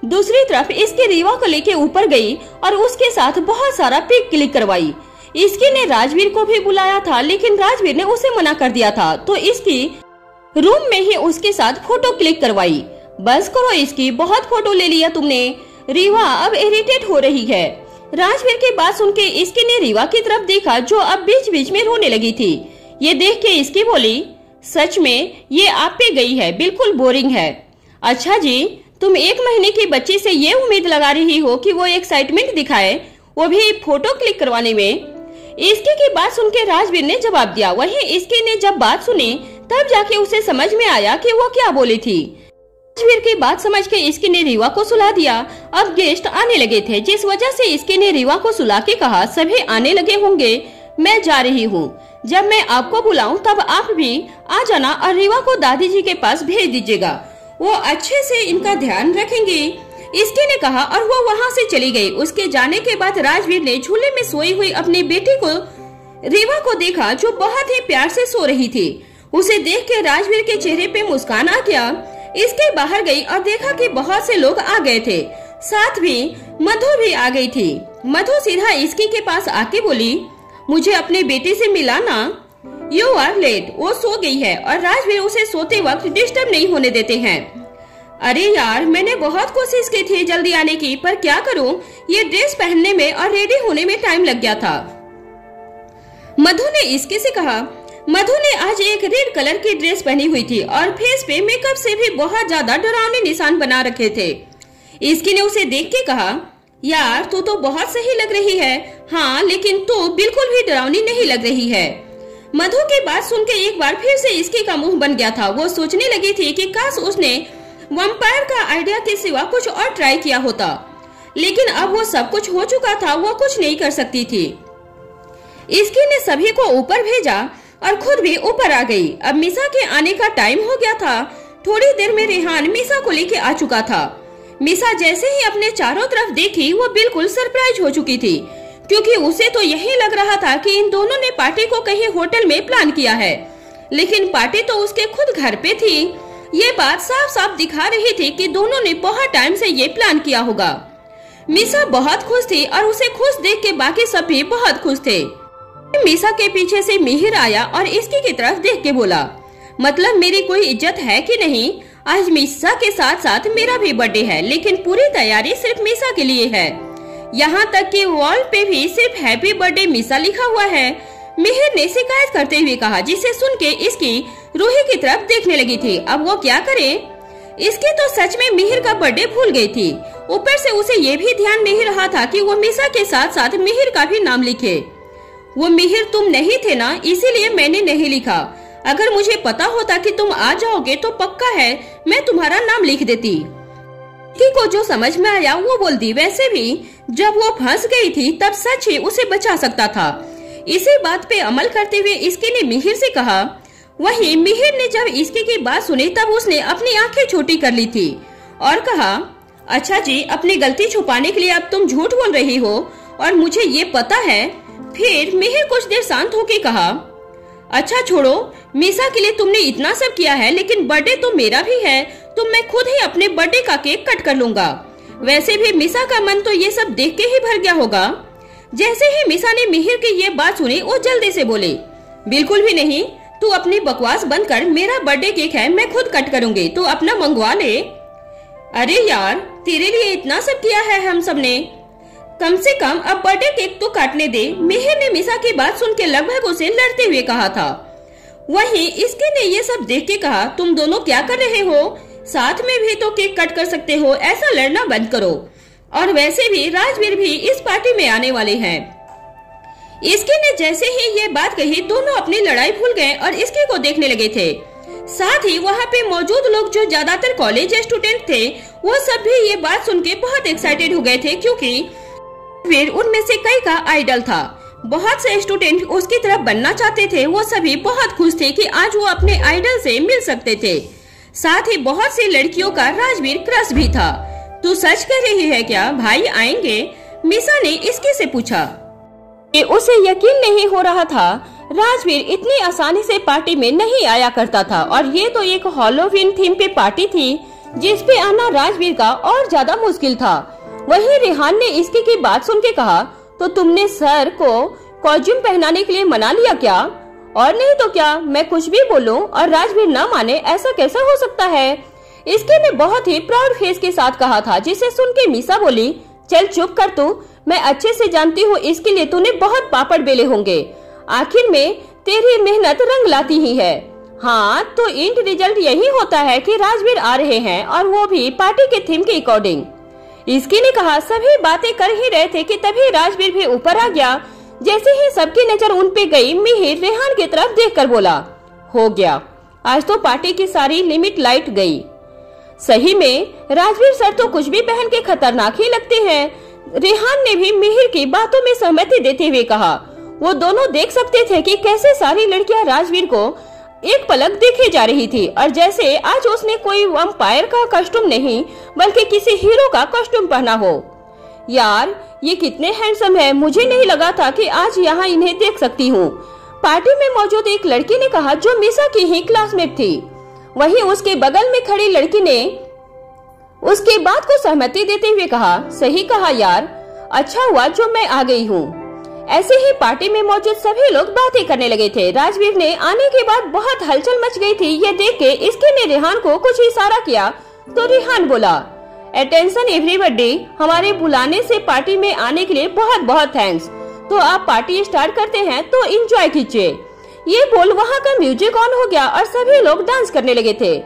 Speaker 2: दूसरी तरफ इसके रीवा को लेके ऊपर गई और उसके साथ बहुत सारा पिक क्लिक करवाई। इसकी ने राजवीर को भी बुलाया था, लेकिन राजवीर ने उसे मना कर दिया था, तो इसकी रूम में ही उसके साथ फोटो क्लिक करवाई। बस करो इसकी, बहुत फोटो ले लिया तुमने। रीवा अब इरिटेट हो रही है। राजवीर की बात सुन के इसकी ने रीवा की तरफ देखा, जो अब बीच बीच में रोने लगी थी। ये देख के इसकी बोली, सच में ये आप पे गई है, बिल्कुल बोरिंग है। अच्छा जी, तुम 1 महीने की बच्ची से ये उम्मीद लगा रही हो कि वो एक्साइटमेंट दिखाए, वो भी फोटो क्लिक करवाने में? इसकी की बात सुन के राजवीर ने जवाब दिया। वहीं इसकी ने जब बात सुनी तब जाके उसे समझ में आया कि वो क्या बोली थी। राजवीर की बात समझ के इसकी ने रीवा को सुला दिया। अब गेस्ट आने लगे थे, जिस वजह से इसकी ने रीवा को सुला के कहा, सभी आने लगे होंगे, मैं जा रही हूँ। जब मैं आपको बुलाऊं तब आप भी आ जाना और रीवा को दादी जी के पास भेज दीजिएगा, वो अच्छे से इनका ध्यान रखेंगे। इसकी ने कहा और वो वहाँ से चली गई। उसके जाने के बाद राजवीर ने झूले में सोई हुई अपनी बेटी को रीवा को देखा, जो बहुत ही प्यार से सो रही थी। उसे देख के राजवीर के चेहरे पे मुस्कान आ गया। इसके बाहर गई और देखा कि बहुत से लोग आ गए थे, साथ भी मधु भी आ गई थी। मधु सीधा इसकी के पास आके बोली, मुझे अपने बेटे से मिलाना। You are late. वो सो गई है और राजवीर उसे सोते वक्त डिस्टर्ब नहीं होने देते हैं। अरे यार, मैंने बहुत कोशिश की थी जल्दी आने की, पर क्या करूं, ये ड्रेस पहनने में और रेडी होने में टाइम लग गया था। मधु ने इसके से कहा। मधु ने आज एक रेड कलर की ड्रेस पहनी हुई थी और फेस पे मेकअप से भी बहुत ज्यादा डरावने निशान बना रखे थे। इसकी ने उसे देख के कहा, यार तू तो बहुत सही लग रही है। हाँ, लेकिन तू बिल्कुल भी डरावनी नहीं लग रही है। मधु की बात सुन के एक बार फिर से इसकी का मुंह बन गया था। वो सोचने लगी थी कि काश उसने वैम्पायर का आइडिया के सिवा कुछ और ट्राई किया होता, लेकिन अब वो सब कुछ हो चुका था, वो कुछ नहीं कर सकती थी। इसकी ने सभी को ऊपर भेजा और खुद भी ऊपर आ गई। अब मीसा के आने का टाइम हो गया था। थोड़ी देर में रिहान मीसा को लेके आ चुका था। मीसा जैसे ही अपने चारों तरफ देखी, वो बिल्कुल सरप्राइज हो चुकी थी, क्योंकि उसे तो यही लग रहा था कि इन दोनों ने पार्टी को कहीं होटल में प्लान किया है, लेकिन पार्टी तो उसके खुद घर पे थी। ये बात साफ साफ दिखा रही थी कि दोनों ने बहुत टाइम से ये प्लान किया होगा। मीसा बहुत खुश थी और उसे खुश देख के बाकी सब भी बहुत खुश थे। मीसा के पीछे से मिहिर आया और इसकी की तरफ देख के बोला, मतलब मेरी कोई इज्जत है कि नहीं? आज मीसा के साथ साथ मेरा भी बर्थडे है, लेकिन पूरी तैयारी सिर्फ मीसा के लिए है। यहाँ तक कि वॉल पे भी सिर्फ हैप्पी बर्थडे मीसा लिखा हुआ है। मिहिर ने शिकायत करते हुए कहा, जिसे सुन के इसकी रूही की तरफ देखने लगी थी। अब वो क्या करे? इसकी तो सच में मिहिर का बर्थडे भूल गई थी। ऊपर से उसे ये भी ध्यान नहीं रहा था कि वो मीसा के साथ साथ मिहिर का भी नाम लिखे। वो मिहिर तुम नहीं थे ना, इसीलिए मैंने नहीं लिखा। अगर मुझे पता होता कि तुम आ जाओगे तो पक्का है मैं तुम्हारा नाम लिख देती। की को जो समझ में आया वो बोल दी। वैसे भी जब वो फंस गई थी तब सच ही उसे बचा सकता था। इसी बात पे अमल करते हुए इसके ने मिहिर से कहा, वहीं मिहिर ने जब इसकी की बात सुनी तब उसने अपनी आंखें छोटी कर ली थी और कहा, अच्छा जी, अपनी गलती छुपाने के लिए अब तुम झूठ बोल रही हो और मुझे ये पता है। फिर मिहिर कुछ देर शांत होकर कहा, अच्छा छोड़ो, मीसा के लिए तुमने इतना सब किया है, लेकिन बर्थडे तो मेरा भी है, तो मैं खुद ही अपने बर्थडे का केक कट कर लूंगा। वैसे भी मीसा का मन तो ये सब देख के ही भर गया होगा। जैसे ही मीसा ने मिहिर की ये बात सुनी, वो जल्दी से बोले, बिल्कुल भी नहीं, तू अपनी बकवास बंद कर, मेरा बर्थडे केक है, मैं खुद कट करूंगी, तू अपना मंगवा ले। अरे यार, तेरे लिए इतना सब किया है हम सबने, कम से कम अब बर्थडे केक तो काटने दे। मिहिर ने मीसा की बात सुन के लगभग उसे लड़ते हुए कहा था। वहीं इसके ने ये सब देख के कहा, तुम दोनों क्या कर रहे हो, साथ में भी तो केक कट कर सकते हो, ऐसा लड़ना बंद करो। और वैसे भी राजवीर भी इस पार्टी में आने वाले हैं। इसके ने जैसे ही ये बात कही, दोनों अपनी लड़ाई भूल गए और इसके को देखने लगे थे। साथ ही वहाँ पे मौजूद लोग जो ज्यादातर कॉलेज स्टूडेंट थे, वो सब भी ये बात सुन के बहुत एक्साइटेड हो गए थे, क्योंकि वीर उनमें से कई का आइडल था। बहुत से स्टूडेंट उसकी तरफ बनना चाहते थे। वो सभी बहुत खुश थे कि आज वो अपने आइडल से मिल सकते थे। साथ ही बहुत सी लड़कियों का राजवीर क्रश भी था। तू सच कह रही है क्या, भाई आएंगे? मीसा ने इसके से पूछा। कि उसे यकीन नहीं हो रहा था राजवीर इतनी आसानी से पार्टी में नहीं आया करता था, और ये तो एक हैलोवीन थीम पे पार्टी थी जिस पे आना राजवीर का और ज्यादा मुश्किल था। वहीं रेहान ने इसकी की बात सुन के कहा, तो तुमने सर को कॉस्ट्यूम पहनाने के लिए मना लिया क्या? और नहीं तो क्या, मैं कुछ भी बोलूं और राजवीर न माने, ऐसा कैसे हो सकता है? इसके ने बहुत ही प्राउड फेस के साथ कहा था, जिसे सुन के मीसा बोली, चल चुप कर तू, मैं अच्छे से जानती हूँ इसके लिए तूने बहुत पापड़ बेले होंगे, आखिर में तेरी मेहनत रंग लाती ही है। हाँ, तो इंड रिजल्ट यही होता है कि राजवीर आ रहे हैं, और वो भी पार्टी के थीम के अकॉर्डिंग। इसकी ने कहा, सभी बातें कर ही रहे थे कि तभी राजवीर भी ऊपर आ गया। जैसे ही सबकी नजर उन पे गई, मिहिर रेहान की तरफ देखकर बोला, हो गया, आज तो पार्टी की सारी लिमिट लाइट गई। सही में राजवीर सर तो कुछ भी पहन के खतरनाक ही लगते हैं। रेहान ने भी मिहिर की बातों में सहमति देते हुए कहा, वो दोनों देख सकते थे कि कैसे सारी लड़कियां राजवीर को एक पलक देखे जा रही थी, और जैसे आज उसने कोई वैम्पायर का कॉस्ट्यूम नहीं बल्कि किसी हीरो का कॉस्ट्यूम पहना हो। यार, ये कितने हैंडसम है, मुझे नहीं लगा था कि आज यहाँ इन्हें देख सकती हूँ। पार्टी में मौजूद एक लड़की ने कहा, जो मीसा की ही क्लासमेट थी। वहीं उसके बगल में खड़ी लड़की ने उसकी बात को सहमति देते हुए कहा, सही कहा यार, अच्छा हुआ जो मैं आ गई हूँ। ऐसे ही पार्टी में मौजूद सभी लोग बातें करने लगे थे। राजवीर ने आने के बाद बहुत हलचल मच गई थी। ये देख के इसके ने रेहान को कुछ इशारा किया तो रेहान बोला, अटेंशन एवरीबॉडी, हमारे बुलाने से पार्टी में आने के लिए बहुत बहुत थैंक्स। तो आप पार्टी स्टार्ट करते हैं तो एंजॉय कीजिए। ये बोल वहाँ का म्यूजिक ऑन हो गया और सभी लोग डांस करने लगे थे।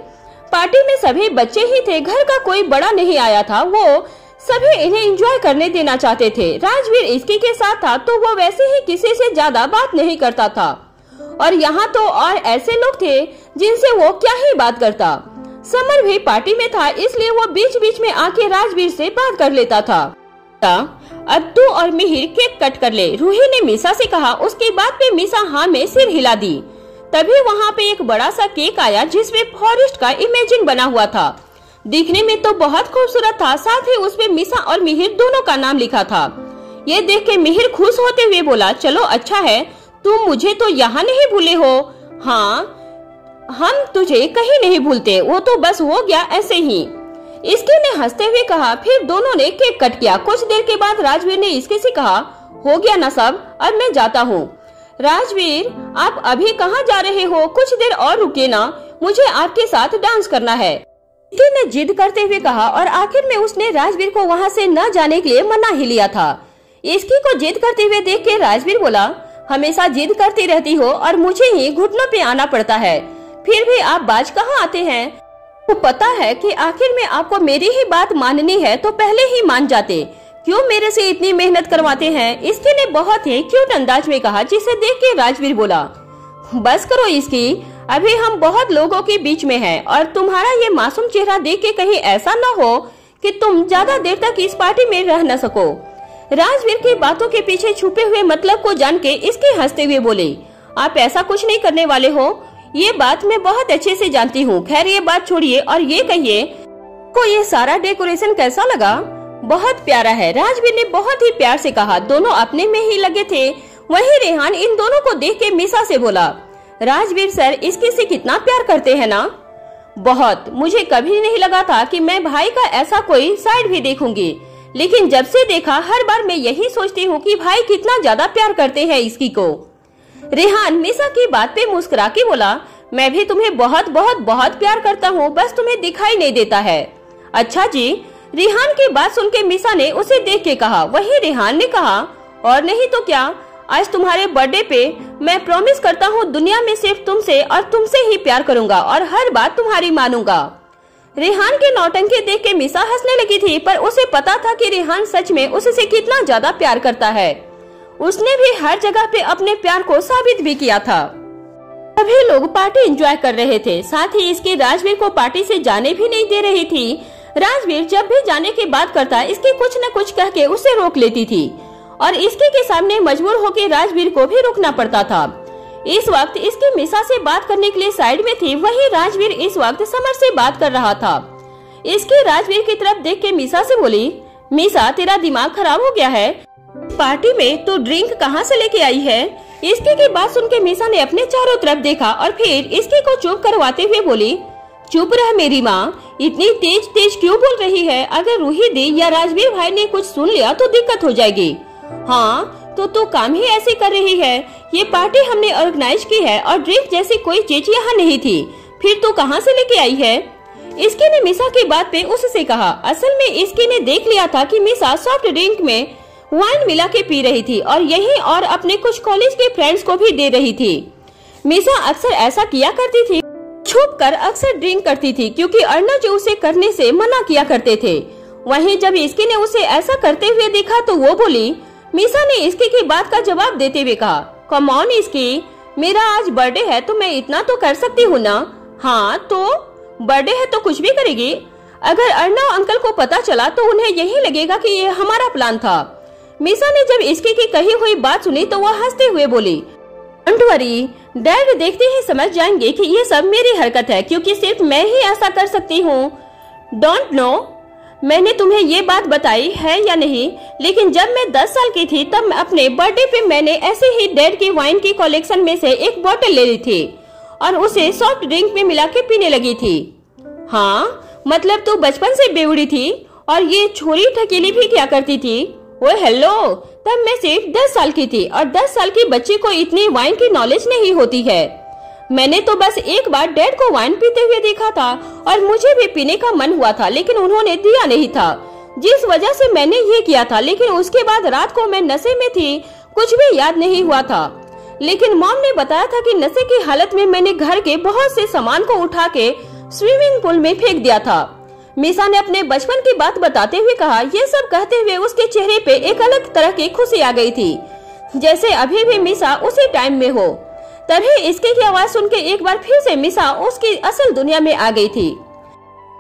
Speaker 2: पार्टी में सभी बच्चे ही थे, घर का कोई बड़ा नहीं आया था। वो सभी इन्हें एंजॉय करने देना चाहते थे। राजवीर इसकी के साथ था तो वो वैसे ही किसी से ज्यादा बात नहीं करता था, और यहाँ तो और ऐसे लोग थे जिनसे वो क्या ही बात करता। समर भी पार्टी में था, इसलिए वो बीच बीच में आके राजवीर से बात कर लेता था। अब तू और मिहिर केक कट कर ले, रूही ने मीसा से कहा। उसकी बात पे मीसा हाँ में सिर हिला दी। तभी वहाँ पे एक बड़ा सा केक आया जिसमें फॉरेस्ट का इमेजिन बना हुआ था। दिखने में तो बहुत खूबसूरत था, साथ ही उसमें मीसा और मिहिर दोनों का नाम लिखा था। ये देख के मिहिर खुश होते हुए बोला, चलो अच्छा है, तुम मुझे तो यहाँ नहीं भूले हो। हाँ, हम तुझे कहीं नहीं भूलते, वो तो बस हो गया ऐसे ही। इसके ने हंसते हुए कहा। फिर दोनों ने केक कट किया। कुछ देर के बाद राजवीर ने इसके से कहा, हो गया ना सब, अब मैं जाता हूँ। राजवीर, आप अभी कहाँ जा रहे हो? कुछ देर और रुकिए ना, मुझे आपके साथ डांस करना है, इसके ने जिद करते हुए कहा। और आखिर में उसने राजवीर को वहाँ से न जाने के लिए मना ही लिया था। इसकी को जिद करते हुए देख के राजवीर बोला, हमेशा जिद करती रहती हो और मुझे ही घुटनों पे आना पड़ता है, फिर भी आप बाज कहाँ आते हैं? तो पता है कि आखिर में आपको मेरी ही बात माननी है तो पहले ही मान जाते, क्यों मेरे से इतनी मेहनत करवाते हैं? इसके ने बहुत ही क्यूट अंदाज में कहा, जिसे देख के राजवीर बोला, बस करो इसकी, अभी हम बहुत लोगों के बीच में हैं, और तुम्हारा ये मासूम चेहरा देख के कहीं ऐसा न हो कि तुम ज्यादा देर तक इस पार्टी में रह न सको। राजवीर की बातों के पीछे छुपे हुए मतलब को जान के इसके हंसते हुए बोले, आप ऐसा कुछ नहीं करने वाले हो। ये बात मैं बहुत अच्छे से जानती हूँ। खैर ये बात छोड़िए और ये कहिए को ये सारा डेकोरेशन कैसा लगा? बहुत प्यारा है, राजवीर ने बहुत ही प्यार से कहा। दोनों अपने में ही लगे थे। वहीं रेहान इन दोनों को देख के मीसा से बोला, राजवीर सर इसके से कितना प्यार करते हैं ना? बहुत। मुझे कभी नहीं लगा था कि मैं भाई का ऐसा कोई साइड भी देखूंगी, लेकिन जब से देखा हर बार मैं यही सोचती हूँ कि भाई कितना ज्यादा प्यार करते हैं इसकी को। रेहान मीसा की बात पे मुस्कुरा के बोला, मैं भी तुम्हें बहुत बहुत बहुत प्यार करता हूँ, बस तुम्हें दिखाई नहीं देता है। अच्छा जी। रेहान की बात सुन के मीसा ने उसे देख के कहा। वही रेहान ने कहा, और नहीं तो क्या, आज तुम्हारे बर्थडे पे मैं प्रॉमिस करता हूँ दुनिया में सिर्फ तुमसे और तुमसे ही प्यार करूंगा और हर बात तुम्हारी मानूंगा। रेहान के नौटंकी देख के मीसा हंसने लगी थी, पर उसे पता था कि रेहान सच में उससे कितना ज्यादा प्यार करता है। उसने भी हर जगह पे अपने प्यार को साबित भी किया था। सभी लोग पार्टी एंजॉय कर रहे थे, साथ ही इसके राजवीर को पार्टी से जाने भी नहीं दे रही थी। राजवीर जब भी जाने की बात करता इसके कुछ न कुछ कह के उसे रोक लेती थी और इसके के सामने मजबूर होकर राजवीर को भी रुकना पड़ता था। इस वक्त इसकी मीसा से बात करने के लिए साइड में थी, वहीं राजवीर इस वक्त समर से बात कर रहा था। इसके राजवीर की तरफ देख के मीसा से बोली, मीसा तेरा दिमाग खराब हो गया है? पार्टी में तो ड्रिंक कहाँ से लेके आई है? इसके की बात सुन के मीसा ने अपने चारों तरफ देखा और फिर इसके को चुप करवाते हुए बोली, चुप रह मेरी माँ, इतनी तेज तेज क्यों बोल रही है? अगर रूही दी या राजवीर भाई ने कुछ सुन लिया तो दिक्कत हो जाएगी। हाँ तो तू काम ही ऐसे कर रही है। ये पार्टी हमने ऑर्गेनाइज की है और ड्रिंक जैसी कोई चीज यहाँ नहीं थी, फिर तू कहाँ से लेके आई है? इसके ने मीसा की बात पे उससे कहा। असल में इसके ने देख लिया था कि मीसा सॉफ्ट ड्रिंक में वाइन मिला के पी रही थी और यही और अपने कुछ कॉलेज के फ्रेंड्स को भी दे रही थी। मीसा अक्सर ऐसा किया करती थी, छुप कर अक्सर ड्रिंक करती थी क्योंकि अर्नज उसे करने से मना किया करते थे। वहीं जब इसके ने उसे ऐसा करते हुए देखा तो वो बोली। मीसा ने इसके की बात का जवाब देते हुए कहा, कम ऑन इसकी, मेरा आज बर्थडे है तो मैं इतना तो कर सकती हूँ ना? हाँ तो बर्थडे है तो कुछ भी करेगी? अगर अर्नव अंकल को पता चला तो उन्हें यही लगेगा कि ये हमारा प्लान था। मीसा ने जब इसके की कही हुई बात सुनी तो वह हंसते हुए बोली, डोंट वरी, डैड देखते ही समझ जाएंगे कि ये सब मेरी हरकत है क्योंकि सिर्फ मैं ही ऐसा कर सकती हूँ। डोंट नो मैंने तुम्हें ये बात बताई है या नहीं, लेकिन जब मैं 10 साल की थी तब अपने बर्थडे पे मैंने ऐसे ही डैड की वाइन की कलेक्शन में से एक बोतल ले ली थी और उसे सॉफ्ट ड्रिंक में मिला के पीने लगी थी। हाँ मतलब तू बचपन से बेवड़ी थी और ये छोरी ठकेली भी क्या करती थी? ओए हेलो, तब मैं सिर्फ 10 साल की थी और 10 साल की बच्ची को इतनी वाइन की नॉलेज नहीं होती है। मैंने तो बस एक बार डैड को वाइन पीते हुए देखा था और मुझे भी पीने का मन हुआ था, लेकिन उन्होंने दिया नहीं था, जिस वजह से मैंने ये किया था। लेकिन उसके बाद रात को मैं नशे में थी, कुछ भी याद नहीं हुआ था। लेकिन मॉम ने बताया था कि नशे की हालत में मैंने घर के बहुत से सामान को उठा के स्विमिंग पूल में फेंक दिया था। मीसा ने अपने बचपन की बात बताते हुए कहा। ये सब कहते हुए उसके चेहरे पे एक अलग तरह की खुशी आ गई थी, जैसे अभी भी मीसा उसी टाइम में हो। तभी इसके की आवाज सुन के एक बार फिर से मीसा उसकी असल दुनिया में आ गई थी।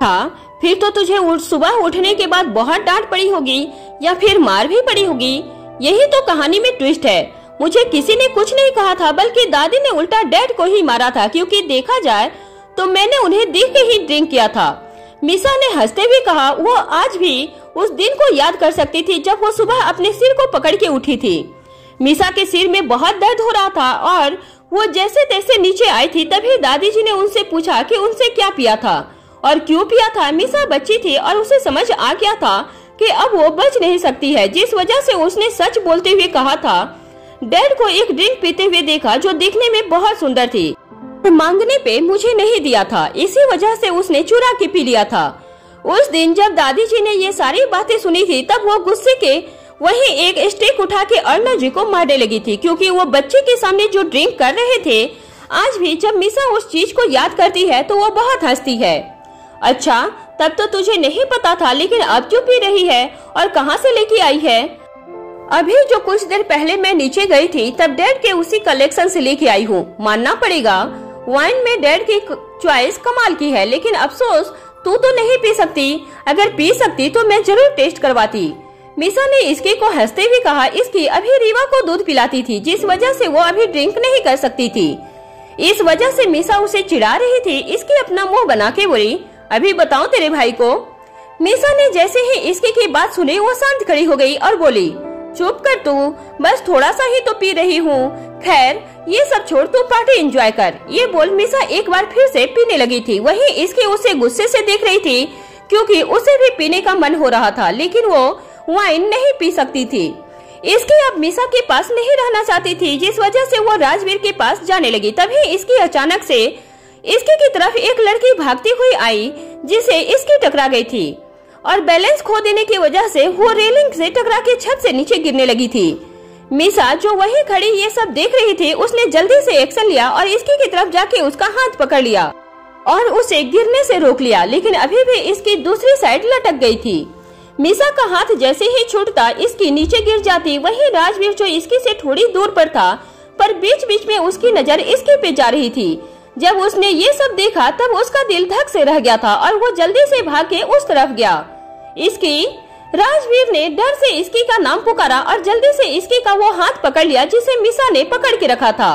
Speaker 2: हाँ, फिर तो तुझे सुबह उठने के बाद बहुत डांट पड़ी होगी या फिर मार भी पड़ी होगी। यही तो कहानी में ट्विस्ट है। मुझे किसी ने कुछ नहीं कहा था, बल्कि दादी ने उल्टा डैड को ही मारा था, क्योंकि देखा जाए तो मैंने उन्हें देख के ही ड्रिंक किया था। मीसा ने हंसते हुए कहा। वो आज भी उस दिन को याद कर सकती थी जब वो सुबह अपने सिर को पकड़ के उठी थी। मीसा के सिर में बहुत दर्द हो रहा था और वो जैसे तैसे नीचे आई थी। तभी दादी जी ने उनसे पूछा कि उनसे क्या पिया था और क्यों पिया था। मीसा बच्ची थी और उसे समझ आ गया था कि अब वो बच नहीं सकती है, जिस वजह से उसने सच बोलते हुए कहा था। डैड को एक ड्रिंक पीते हुए देखा जो दिखने में बहुत सुंदर थी, मांगने पे मुझे नहीं दिया था, इसी वजह से उसने चुरा के पी लिया था। उस दिन जब दादी जी ने ये सारी बातें सुनी थी तब वो गुस्से के वहीं एक स्टिक उठा के अर्नव जी को मारने लगी थी, क्योंकि वो बच्चे के सामने जो ड्रिंक कर रहे थे। आज भी जब मीसा उस चीज को याद करती है तो वो बहुत हंसती है। अच्छा, तब तो तुझे नहीं पता था, लेकिन अब क्यों पी रही है और कहाँ से लेके आई है? अभी जो कुछ देर पहले मैं नीचे गई थी तब डैड के उसी कलेक्शन से लेके आई हूँ। मानना पड़ेगा वाइन में डैड की चॉइस कमाल की है, लेकिन अफसोस तू तो नहीं पी सकती। अगर पी सकती तो मैं जरूर टेस्ट करवाती। मीसा ने इसके को हंसते हुए कहा। इसकी अभी रीवा को दूध पिलाती थी, जिस वजह से वो अभी ड्रिंक नहीं कर सकती थी।
Speaker 3: इस वजह से मीसा उसे चिढ़ा रही थी। इसकी अपना मुंह बना के बोली, अभी बताऊं तेरे भाई को। मीसा ने जैसे ही इसकी की बात सुनी वो शांत खड़ी हो गई और बोली, चुप कर तू, बस थोड़ा सा ही तो पी रही हूँ। खैर ये सब छोड़, तू पार्टी एंजॉय कर। ये बोल मीसा एक बार फिर से पीने लगी थी। वहीं इसकी उसे गुस्से से देख रही थी क्योंकि उसे भी पीने का मन हो रहा था, लेकिन वो वाइन नहीं पी सकती थी। इसकी अब मीसा के पास नहीं रहना चाहती थी, जिस वजह से वो राजवीर के पास जाने लगी। तभी इसकी अचानक से इसकी की तरफ एक लड़की भागती हुई आई जिसे इसकी टकरा गई थी और बैलेंस खो देने की वजह से वो रेलिंग से टकरा के छत से नीचे गिरने लगी थी। मीसा जो वहीं खड़ी ये सब देख रही थी, उसने जल्दी से एक्शन लिया और इसकी की तरफ जाके उसका हाथ पकड़ लिया और उसे गिरने से रोक लिया, लेकिन अभी भी इसकी दूसरी साइड लटक गई थी। मीसा का हाथ जैसे ही छूटता इसकी नीचे गिर जाती। वहीं राजवीर जो इसकी से थोड़ी दूर पर था, पर बीच बीच में उसकी नजर इसके पे जा रही थी। जब उसने ये सब देखा तब उसका दिल धक से रह गया था और वो जल्दी से भाग के उस तरफ गया। इसकी राजवीर ने डर से इसकी का नाम पुकारा और जल्दी से इसकी का वो हाथ पकड़ लिया जिसे मीसा ने पकड़ के रखा था।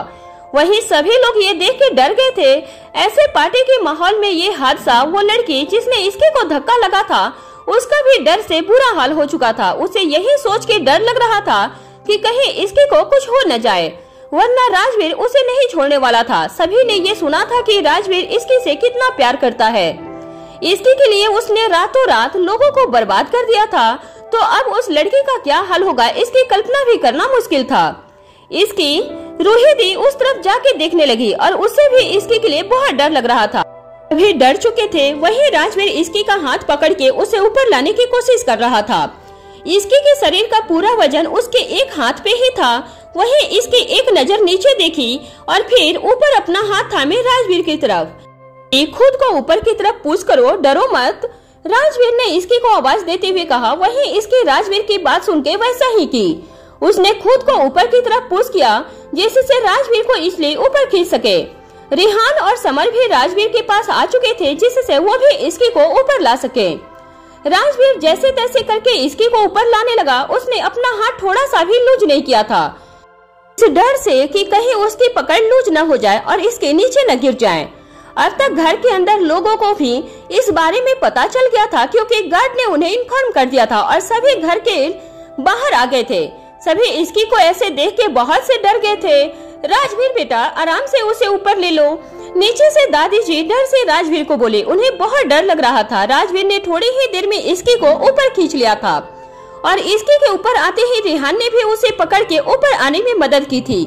Speaker 3: वहीं सभी लोग ये देख के डर गए थे। ऐसे पार्टी के माहौल में ये हादसा, वो लड़की जिसने इसके को धक्का लगा था उसका भी डर से बुरा हाल हो चुका था। उसे यही सोच के डर लग रहा था कि कहीं इसके को कुछ हो न जाए, वरना राजवीर उसे नहीं छोड़ने वाला था। सभी ने ये सुना था कि राजवीर इसकी से कितना प्यार करता है। इसकी के लिए उसने रातों रात लोगों को बर्बाद कर दिया था, तो अब उस लड़की का क्या हाल होगा इसकी कल्पना भी करना मुश्किल था। इसकी रूही दी उस तरफ जाके देखने लगी और उससे भी इसकी के लिए बहुत डर लग रहा था। सभी डर चुके थे। वहीं राजवीर इसकी का हाथ पकड़ के उसे ऊपर लाने की कोशिश कर रहा था। इसकी के शरीर का पूरा वजन उसके एक हाथ पे ही था। वहीं इसकी एक नजर नीचे देखी और फिर ऊपर अपना हाथ थामे राजवीर की तरफ। खुद को ऊपर की तरफ पुश करो, डरो मत, राजवीर ने इसकी को आवाज देते हुए कहा। वहीं इसकी राजवीर की बात सुन के वैसा ही की। उसने खुद को ऊपर की तरफ पुश किया जिससे राजवीर को इसलिए ऊपर खींच सके। रिहान और समर भी राजवीर के पास आ चुके थे जिससे वो भी इसकी को ऊपर ला सके। राजवीर जैसे तैसे करके इसकी को ऊपर लाने लगा। उसने अपना हाथ थोड़ा सा भी लूज नहीं किया था, इस डर से कि कहीं उसकी पकड़ लूज न हो जाए और इसके नीचे न गिर जाए। अब तक घर के अंदर लोगों को भी इस बारे में पता चल गया था क्योंकि गार्ड ने उन्हें इन्फॉर्म कर दिया था और सभी घर के बाहर आ गए थे। सभी इसकी को ऐसे देख के बहुत से डर गए थे। राजवीर बेटा, आराम से उसे ऊपर ले लो। नीचे से दादी जी डर से राजवीर को बोले। उन्हें बहुत डर लग रहा था। राजवीर ने थोड़ी ही देर में इसकी को ऊपर खींच लिया था और इसकी के ऊपर आते ही रिहान ने भी उसे पकड़ के ऊपर आने में मदद की थी।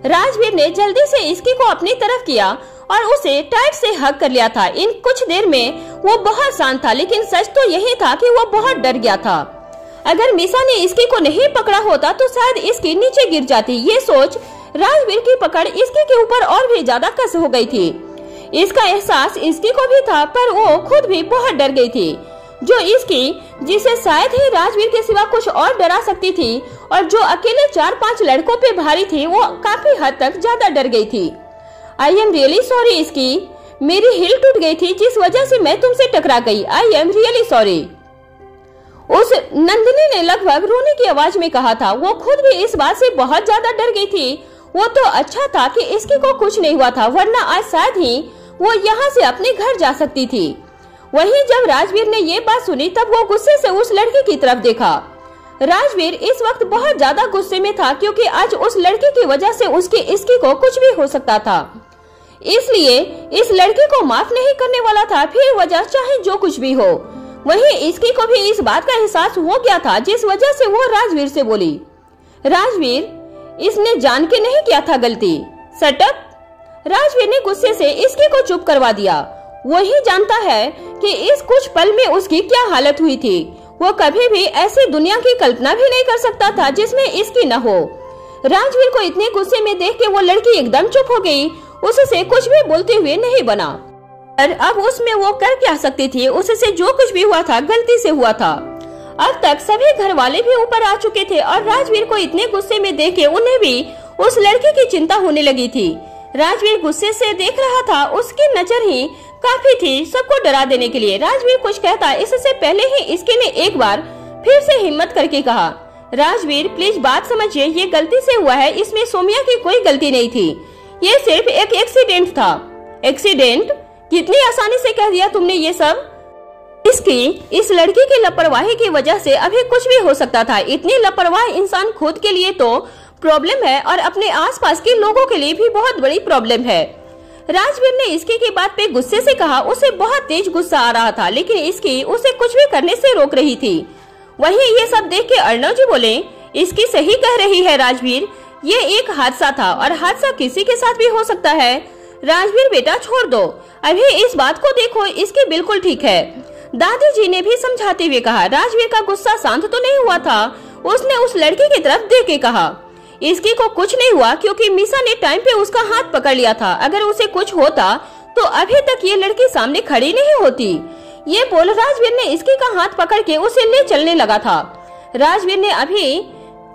Speaker 3: राजवीर ने जल्दी से इसकी को अपनी तरफ किया और उसे टाइट से हग कर लिया था। इन कुछ देर में वो बहुत शांत था, लेकिन सच तो यही था कि वो बहुत डर गया था। अगर मीसा ने इसकी को नहीं पकड़ा होता तो शायद इसकी नीचे गिर जाती। ये सोच राजवीर की पकड़ इसकी के ऊपर और भी ज्यादा कस हो गई थी। इसका एहसास इसकी को भी था, पर वो खुद भी बहुत डर गई थी। जो इसकी, जिसे शायद ही राजवीर के सिवा कुछ और डरा सकती थी और जो अकेले 4-5 लड़कों पे भारी थी, वो काफी हद तक ज्यादा डर गई थी। आई एम रियली सॉरी इसकी, मेरी हिल टूट गई थी जिस वजह से मैं तुमसे टकरा गई। आई एम रियली सॉरी, उस नंदिनी ने लगभग रोने की आवाज में कहा था। वो खुद भी इस बात से बहुत ज्यादा डर गई थी। वो तो अच्छा था कि इसकी को कुछ नहीं हुआ था, वरना आज शायद ही वो यहाँ से अपने घर जा सकती थी। वहीं जब राजवीर ने ये बात सुनी तब वो गुस्से से उस लड़की की तरफ देखा। राजवीर इस वक्त बहुत ज्यादा गुस्से में था क्योंकि आज उस लड़की की वजह से उसकी इसकी को कुछ भी हो सकता था, इसलिए इस लड़की को माफ नहीं करने वाला था, फिर वजह चाहे जो कुछ भी हो। वहीं इसकी को भी इस बात का एहसास हो गया था जिस वजह से वो राजवीर से बोली, राजवीर इसने जान के नहीं किया था गलती, सटअप। राजवीर ने गुस्से से इसकी को चुप करवा दिया। वो ही जानता है कि इस कुछ पल में उसकी क्या हालत हुई थी। वो कभी भी ऐसी दुनिया की कल्पना भी नहीं कर सकता था जिसमें इसकी न हो। राजवीर को इतने गुस्से में देख के वो लड़की एकदम चुप हो गई, उससे कुछ भी बोलते हुए नहीं बना। और अब उसमें वो कर क्या सकती थी, उससे जो कुछ भी हुआ था गलती से हुआ था। अब तक सभी घर वाले भी ऊपर आ चुके थे और राजवीर को इतने गुस्से में देख के उन्हें भी उस लड़की की चिंता होने लगी थी। राजवीर गुस्से से देख रहा था, उसकी नजर ही काफी थी सबको डरा देने के लिए। राजवीर कुछ कहता इससे पहले ही इसके ने एक बार फिर से हिम्मत करके कहा, राजवीर प्लीज बात समझिए, ये गलती से हुआ है, इसमें सोमिया की कोई गलती नहीं थी। ये सिर्फ एक एक्सीडेंट था। एक्सीडेंट? कितनी आसानी से कह दिया तुमने ये सब। इस लड़की की लापरवाही की वजह से अभी कुछ भी हो सकता था। इतनी लापरवाह इंसान खुद के लिए तो प्रॉब्लम है और अपने आसपास के लोगों के लिए भी बहुत बड़ी प्रॉब्लम है। राजवीर ने इसकी की बात पे गुस्से से कहा। उसे बहुत तेज गुस्सा आ रहा था, लेकिन इसकी उसे कुछ भी करने से रोक रही थी। वहीं ये सब देख के अर्णव जी बोले, इसकी सही कह रही है राजवीर, ये एक हादसा था और हादसा किसी के साथ भी हो सकता है। राजवीर बेटा छोड़ दो, अभी इस बात को देखो, इसकी बिल्कुल ठीक है। दादी जी ने भी समझाते हुए कहा। राजवीर का गुस्सा शांत तो नहीं हुआ था। उसने उस लड़की की तरफ देख के कहा, इसकी को कुछ नहीं हुआ क्योंकि मीसा ने टाइम पे उसका हाथ पकड़ लिया था। अगर उसे कुछ होता तो अभी तक ये लड़की सामने खड़ी नहीं होती। ये बोल राजवीर ने इसकी का हाथ पकड़ के उसे ले चलने लगा था। राजवीर ने अभी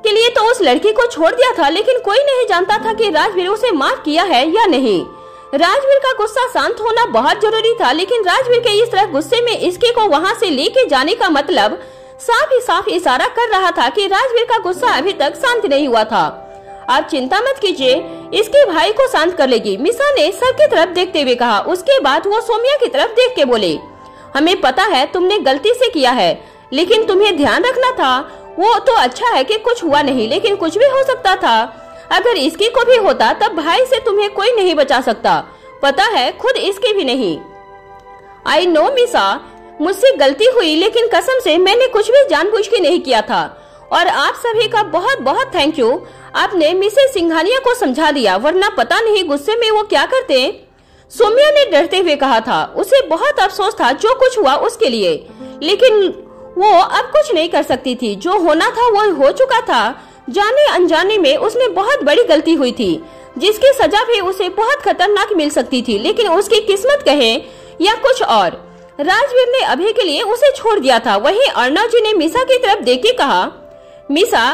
Speaker 3: के लिए तो उस लड़की को छोड़ दिया था, लेकिन कोई नहीं जानता था कि राजवीर उसे माफ किया है या नहीं। राजवीर का गुस्सा शांत होना बहुत जरूरी था, लेकिन राजवीर के इस तरह गुस्से में इसके को वहाँ से लेके जाने का मतलब साफ ही साफ इशारा कर रहा था कि राजवीर का गुस्सा अभी तक शांत नहीं हुआ था। आप चिंता मत कीजिए, इसके भाई को शांत कर लेगी, मीसा ने सबकी तरफ देखते हुए कहा। उसके बाद वो सोमिया की तरफ देख के बोले, हमें पता है तुमने गलती से किया है, लेकिन तुम्हें ध्यान रखना था। वो तो अच्छा है कि कुछ हुआ नहीं, लेकिन कुछ भी हो सकता था। अगर इसकी को भी होता तब भाई से तुम्हें कोई नहीं बचा सकता, पता है, खुद इसके भी नहीं। आई नो मीसा, मुझसे गलती हुई, लेकिन कसम से मैंने कुछ भी जानबूझ के नहीं किया था। और आप सभी का बहुत बहुत थैंक यू, आपने मिसेस सिंघानिया को समझा दिया, वरना पता नहीं गुस्से में वो क्या करते। सोमिया ने डरते हुए कहा था। उसे बहुत अफसोस था जो कुछ हुआ उसके लिए, लेकिन वो अब कुछ नहीं कर सकती थी। जो होना था वो हो चुका था। जाने अनजाने में उसने बहुत बड़ी गलती हुई थी, जिसकी सजा भी उसे बहुत खतरनाक मिल सकती थी, लेकिन उसकी किस्मत कहे या कुछ और, राजवीर ने अभी के लिए उसे छोड़ दिया था। वहीं अर्णव जी ने मीसा की तरफ देख के कहा, मीसा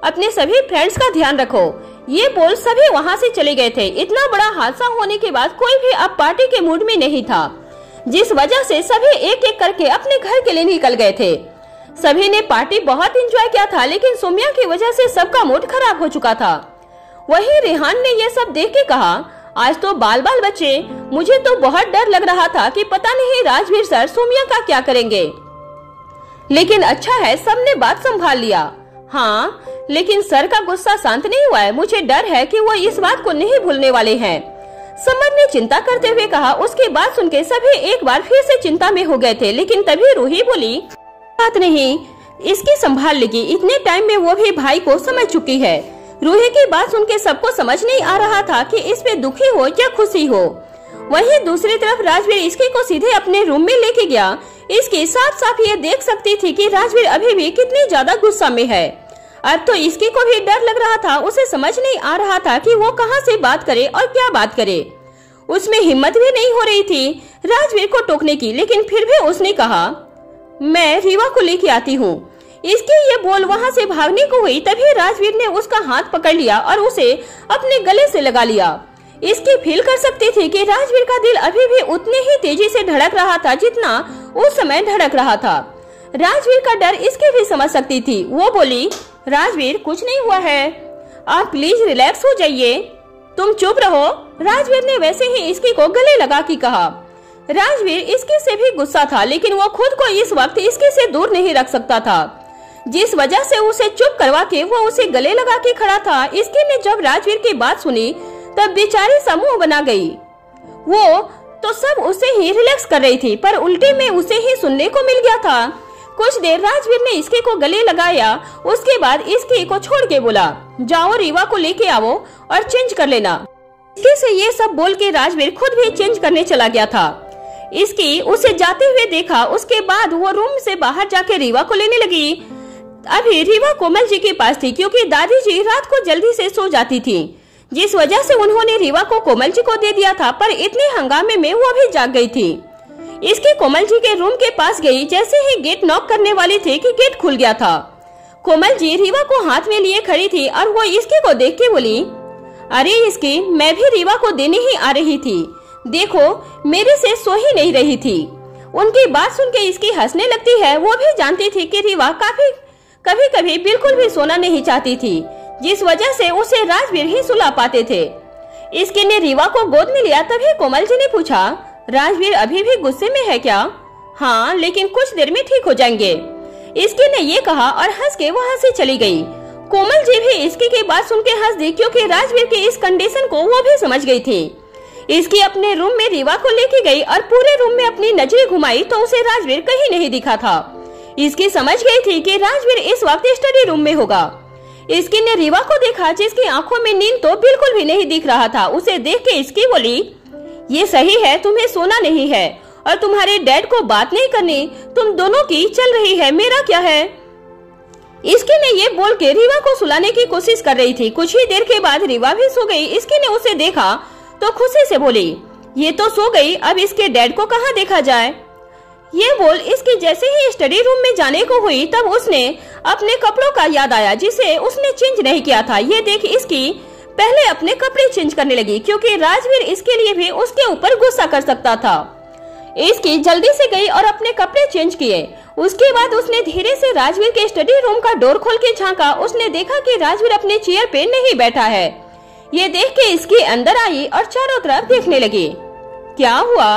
Speaker 3: अपने सभी फ्रेंड्स का ध्यान रखो। ये बोल सभी वहाँ से चले गए थे। इतना बड़ा हादसा होने के बाद कोई भी अब पार्टी के मूड में नहीं था, जिस वजह से सभी एक एक करके अपने घर के लिए निकल गए थे। सभी ने पार्टी बहुत एंजॉय किया था, लेकिन सोमिया की वजह से सबका मूड खराब हो चुका था। वहीं रेहान ने ये सब देख के कहा, आज तो बाल बाल बच्चे, मुझे तो बहुत डर लग रहा था कि पता नहीं राजवीर सर सोमिया का क्या करेंगे, लेकिन अच्छा है सबने बात संभाल लिया। हाँ, लेकिन सर का गुस्सा शांत नहीं हुआ है। मुझे डर है कि वो इस बात को नहीं भूलने वाले हैं, समर ने चिंता करते हुए कहा। उसके बाद सुनके सभी एक बार फिर से चिंता में हो गए थे, लेकिन तभी रूही बोली, बात नहीं, इसकी संभाल लेगी। इतने टाइम में वो भी भाई को समझ चुकी है। रूही की बात सुनके सबको समझ नहीं आ रहा था कि इस पे दुखी हो या खुशी हो। वहीं दूसरी तरफ राजवीर इसकी को सीधे अपने रूम में लेके गया। इसकी साफ साफ ये देख सकती थी कि राजवीर अभी भी कितनी ज्यादा गुस्सा में है। अब तो इसकी को भी डर लग रहा था। उसे समझ नहीं आ रहा था कि वो कहां से बात करे और क्या बात करे। उसमें हिम्मत भी नहीं हो रही थी राजवीर को टोकने की, लेकिन फिर भी उसने कहा, मैं रीवा को लेके आती हूँ। इसके ये बोल वहाँ से भागने को हुई, तभी राजवीर ने उसका हाथ पकड़ लिया और उसे अपने गले से लगा लिया। इसकी फील कर सकती थी कि राजवीर का दिल अभी भी उतने ही तेजी से धड़क रहा था जितना उस समय धड़क रहा था। राजवीर का डर इसकी भी समझ सकती थी। वो बोली, राजवीर कुछ नहीं हुआ है, आप प्लीज रिलैक्स हो जाइए, तुम चुप रहो। राजवीर ने वैसे ही इसकी को गले लगा के कहा। राजवीर इसकी से भी गुस्सा था, लेकिन वो खुद को इस वक्त इसकी से दूर नहीं रख सकता था, जिस वजह से उसे चुप करवा के वो उसे गले लगा के खड़ा था। इसकी ने जब राजवीर की बात सुनी तब बेचारी समूह बना गई। वो तो सब उसे ही रिलैक्स कर रही थी, पर उल्टे में उसे ही सुनने को मिल गया था। कुछ देर राजवीर ने इसके को गले लगाया, उसके बाद इसके को छोड़ के बोला, जाओ रीवा को लेके आओ और चेंज कर लेना। इसके से ये सब बोल के राजवीर खुद भी चेंज करने चला गया था। इसकी उसे जाते हुए देखा, उसके बाद वो रूम से बाहर जाके रीवा को लेने लगी। अभी रीवा कोमल जी के पास थी, क्योंकि दादी जी रात को जल्दी से सो जाती थी, जिस वजह से उन्होंने रीवा को कोमल जी को दे दिया था। पर इतने हंगामे में वो भी जाग गई थी। इसकी कोमल जी के रूम के पास गई, जैसे ही गेट नॉक करने वाली थी कि गेट खुल गया था। कोमल जी रीवा को हाथ में लिए खड़ी थी और वो इसकी को देख के बोली, अरे इसकी, मैं भी रीवा को देने ही आ रही थी, देखो मेरे से सो ही नहीं रही थी। उनकी बात सुन के इसकी हंसने लगती है। वो भी जानती थी कि रीवा कभी कभी बिल्कुल भी सोना नहीं चाहती थी, जिस वजह से उसे राजवीर ही सुला पाते थे। इसके ने रीवा को गोद में लिया। तभी कोमल जी ने पूछा, राजवीर अभी भी गुस्से में है क्या? हाँ, लेकिन कुछ देर में ठीक हो जाएंगे, इसके ने ये कहा और हंस के वहाँ से चली गई। कोमल जी भी इसकी की बात सुन के हंस दी, क्योंकि राजवीर की इस कंडीशन को वो भी समझ गई थी। इसकी अपने रूम में रीवा को लेके गई और पूरे रूम में अपनी नजरें घुमाई तो उसे राजवीर कहीं नहीं दिखा था। इसकी समझ गई थी कि राजवीर इस वक्त स्टडी रूम में होगा। इसकी ने रीवा को देखा, जिसकी आंखों में नींद तो बिल्कुल भी नहीं दिख रहा था। उसे देख के इसकी बोली, ये सही है, तुम्हें सोना नहीं है और तुम्हारे डैड को बात नहीं करनी, तुम दोनों की चल रही है, मेरा क्या है? इसकी ने ये बोल के रीवा को सुलाने की कोशिश कर रही थी। कुछ ही देर के बाद रीवा भी सो गई। इसकी ने उसे देखा तो खुशी से बोली, ये तो सो गई, अब इसके डैड को कहाँ देखा जाए? ये बोल इसकी जैसे ही स्टडी रूम में जाने को हुई, तब उसने अपने कपड़ों का याद आया जिसे उसने चेंज नहीं किया था। ये देख इसकी पहले अपने कपड़े चेंज करने लगी, क्योंकि राजवीर इसके लिए भी उसके ऊपर गुस्सा कर सकता था। इसकी जल्दी से गई और अपने कपड़े चेंज किए। उसके बाद उसने धीरे से राजवीर के स्टडी रूम का डोर खोल के झांका। उसने देखा कि राजवीर अपने चेयर पे नहीं बैठा है। ये देख के इसकी अंदर आई और चारों तरफ देखने लगी। क्या हुआ?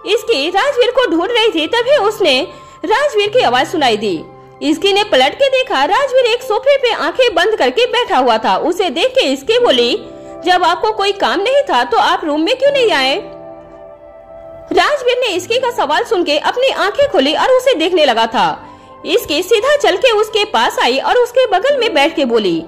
Speaker 3: इसकी राजवीर को ढूंढ रही थी, तभी उसने राजवीर की आवाज सुनाई दी। इसकी ने पलट के देखा, राजवीर एक सोफे पे आंखें बंद करके बैठा हुआ था। उसे देख के इसकी बोली, जब आपको कोई काम नहीं था तो आप रूम में क्यों नहीं आए? राजवीर ने इसकी का सवाल सुन के अपनी आंखें खोली और उसे देखने लगा था। इसकी सीधा चल के उसके पास आई और उसके बगल में बैठ के बोली,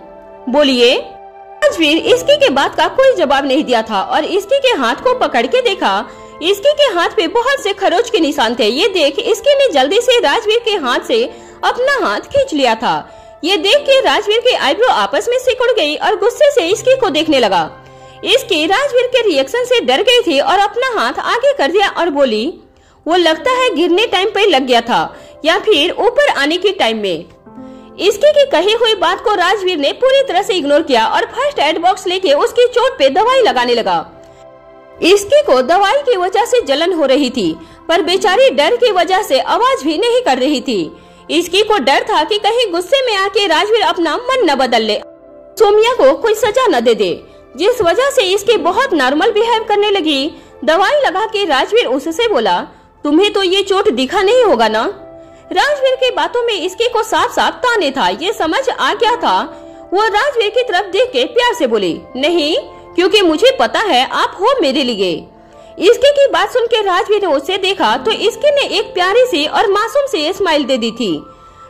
Speaker 3: बोलिए। राजवीर इसकी के बात का कोई जवाब नहीं दिया था और इसकी के हाथ को पकड़ के देखा। इसकी के हाथ पे बहुत से खरोच के निशान थे। ये देख इसकी ने जल्दी से राजवीर के हाथ से अपना हाथ खींच लिया था। ये देख के राजवीर के आईब्रो आपस में सिकुड़ गई और गुस्से से इसकी को देखने लगा। इसकी राजवीर के रिएक्शन से डर गई थी और अपना हाथ आगे कर दिया और बोली, वो लगता है गिरने टाइम पे लग गया था या फिर ऊपर आने के टाइम में। इसकी की कही हुई बात को राजवीर ने पूरी तरह से इग्नोर किया और फर्स्ट एड बॉक्स लेके उसकी चोट पे दवाई लगाने लगा। इसकी को दवाई की वजह से जलन हो रही थी, पर बेचारी डर की वजह से आवाज भी नहीं कर रही थी। इसकी को डर था कि कहीं गुस्से में आके राजवीर अपना मन न बदल ले, सोमिया को कोई सजा न दे दे, जिस वजह से इसकी बहुत नॉर्मल बिहेव करने लगी। दवाई लगा के राजवीर उससे बोला, तुम्हें तो ये चोट दिखा नहीं होगा ना? राजवीर की बातों में इसकी को साफ साफ ताने था। ये समझ आ गया था। वो राजवीर की तरफ देख के प्यार से बोली, नहीं, क्योंकि मुझे पता है आप हो मेरे लिए। इसकी की बात सुन के राजवीर ने उसे देखा तो इसकी ने एक प्यारी सी और मासूम सी स्माइल दे दी थी।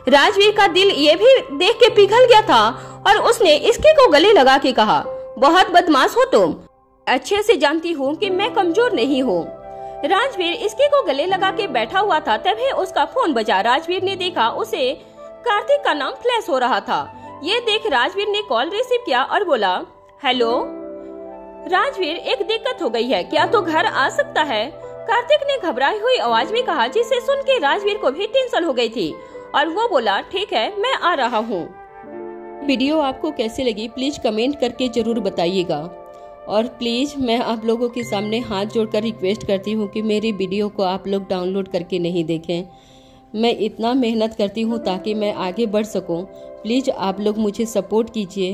Speaker 3: राजवीर का दिल ये भी देख के पिघल गया था और उसने इसकी को गले लगा के कहा, बहुत बदमाश हो तुम, अच्छे से जानती हूँ कि मैं कमजोर नहीं हूँ। राजवीर इसकी को गले लगा के बैठा हुआ था, तभी उसका फोन बजा। राजवीर ने देखा उसे कार्तिक का नाम फ्लैश हो रहा था। ये देख राजवीर ने कॉल रिसीव किया और बोला, हेलो राजवीर, एक दिक्कत हो गई है, क्या तो घर आ सकता है? कार्तिक ने घबराई हुई आवाज में कहा, जिसे सुन के राजवीर को भी टेंशन हो गई थी और वो बोला, ठीक है, मैं आ रहा हूँ।
Speaker 2: वीडियो आपको कैसे लगी प्लीज कमेंट करके जरूर बताइएगा और प्लीज मैं आप लोगों के सामने हाथ जोड़कर रिक्वेस्ट करती हूँ कि मेरी वीडियो को आप लोग डाउनलोड करके नहीं देखें। मैं इतना मेहनत करती हूँ ताकि मैं आगे बढ़ सकूँ। प्लीज आप लोग मुझे सपोर्ट कीजिए।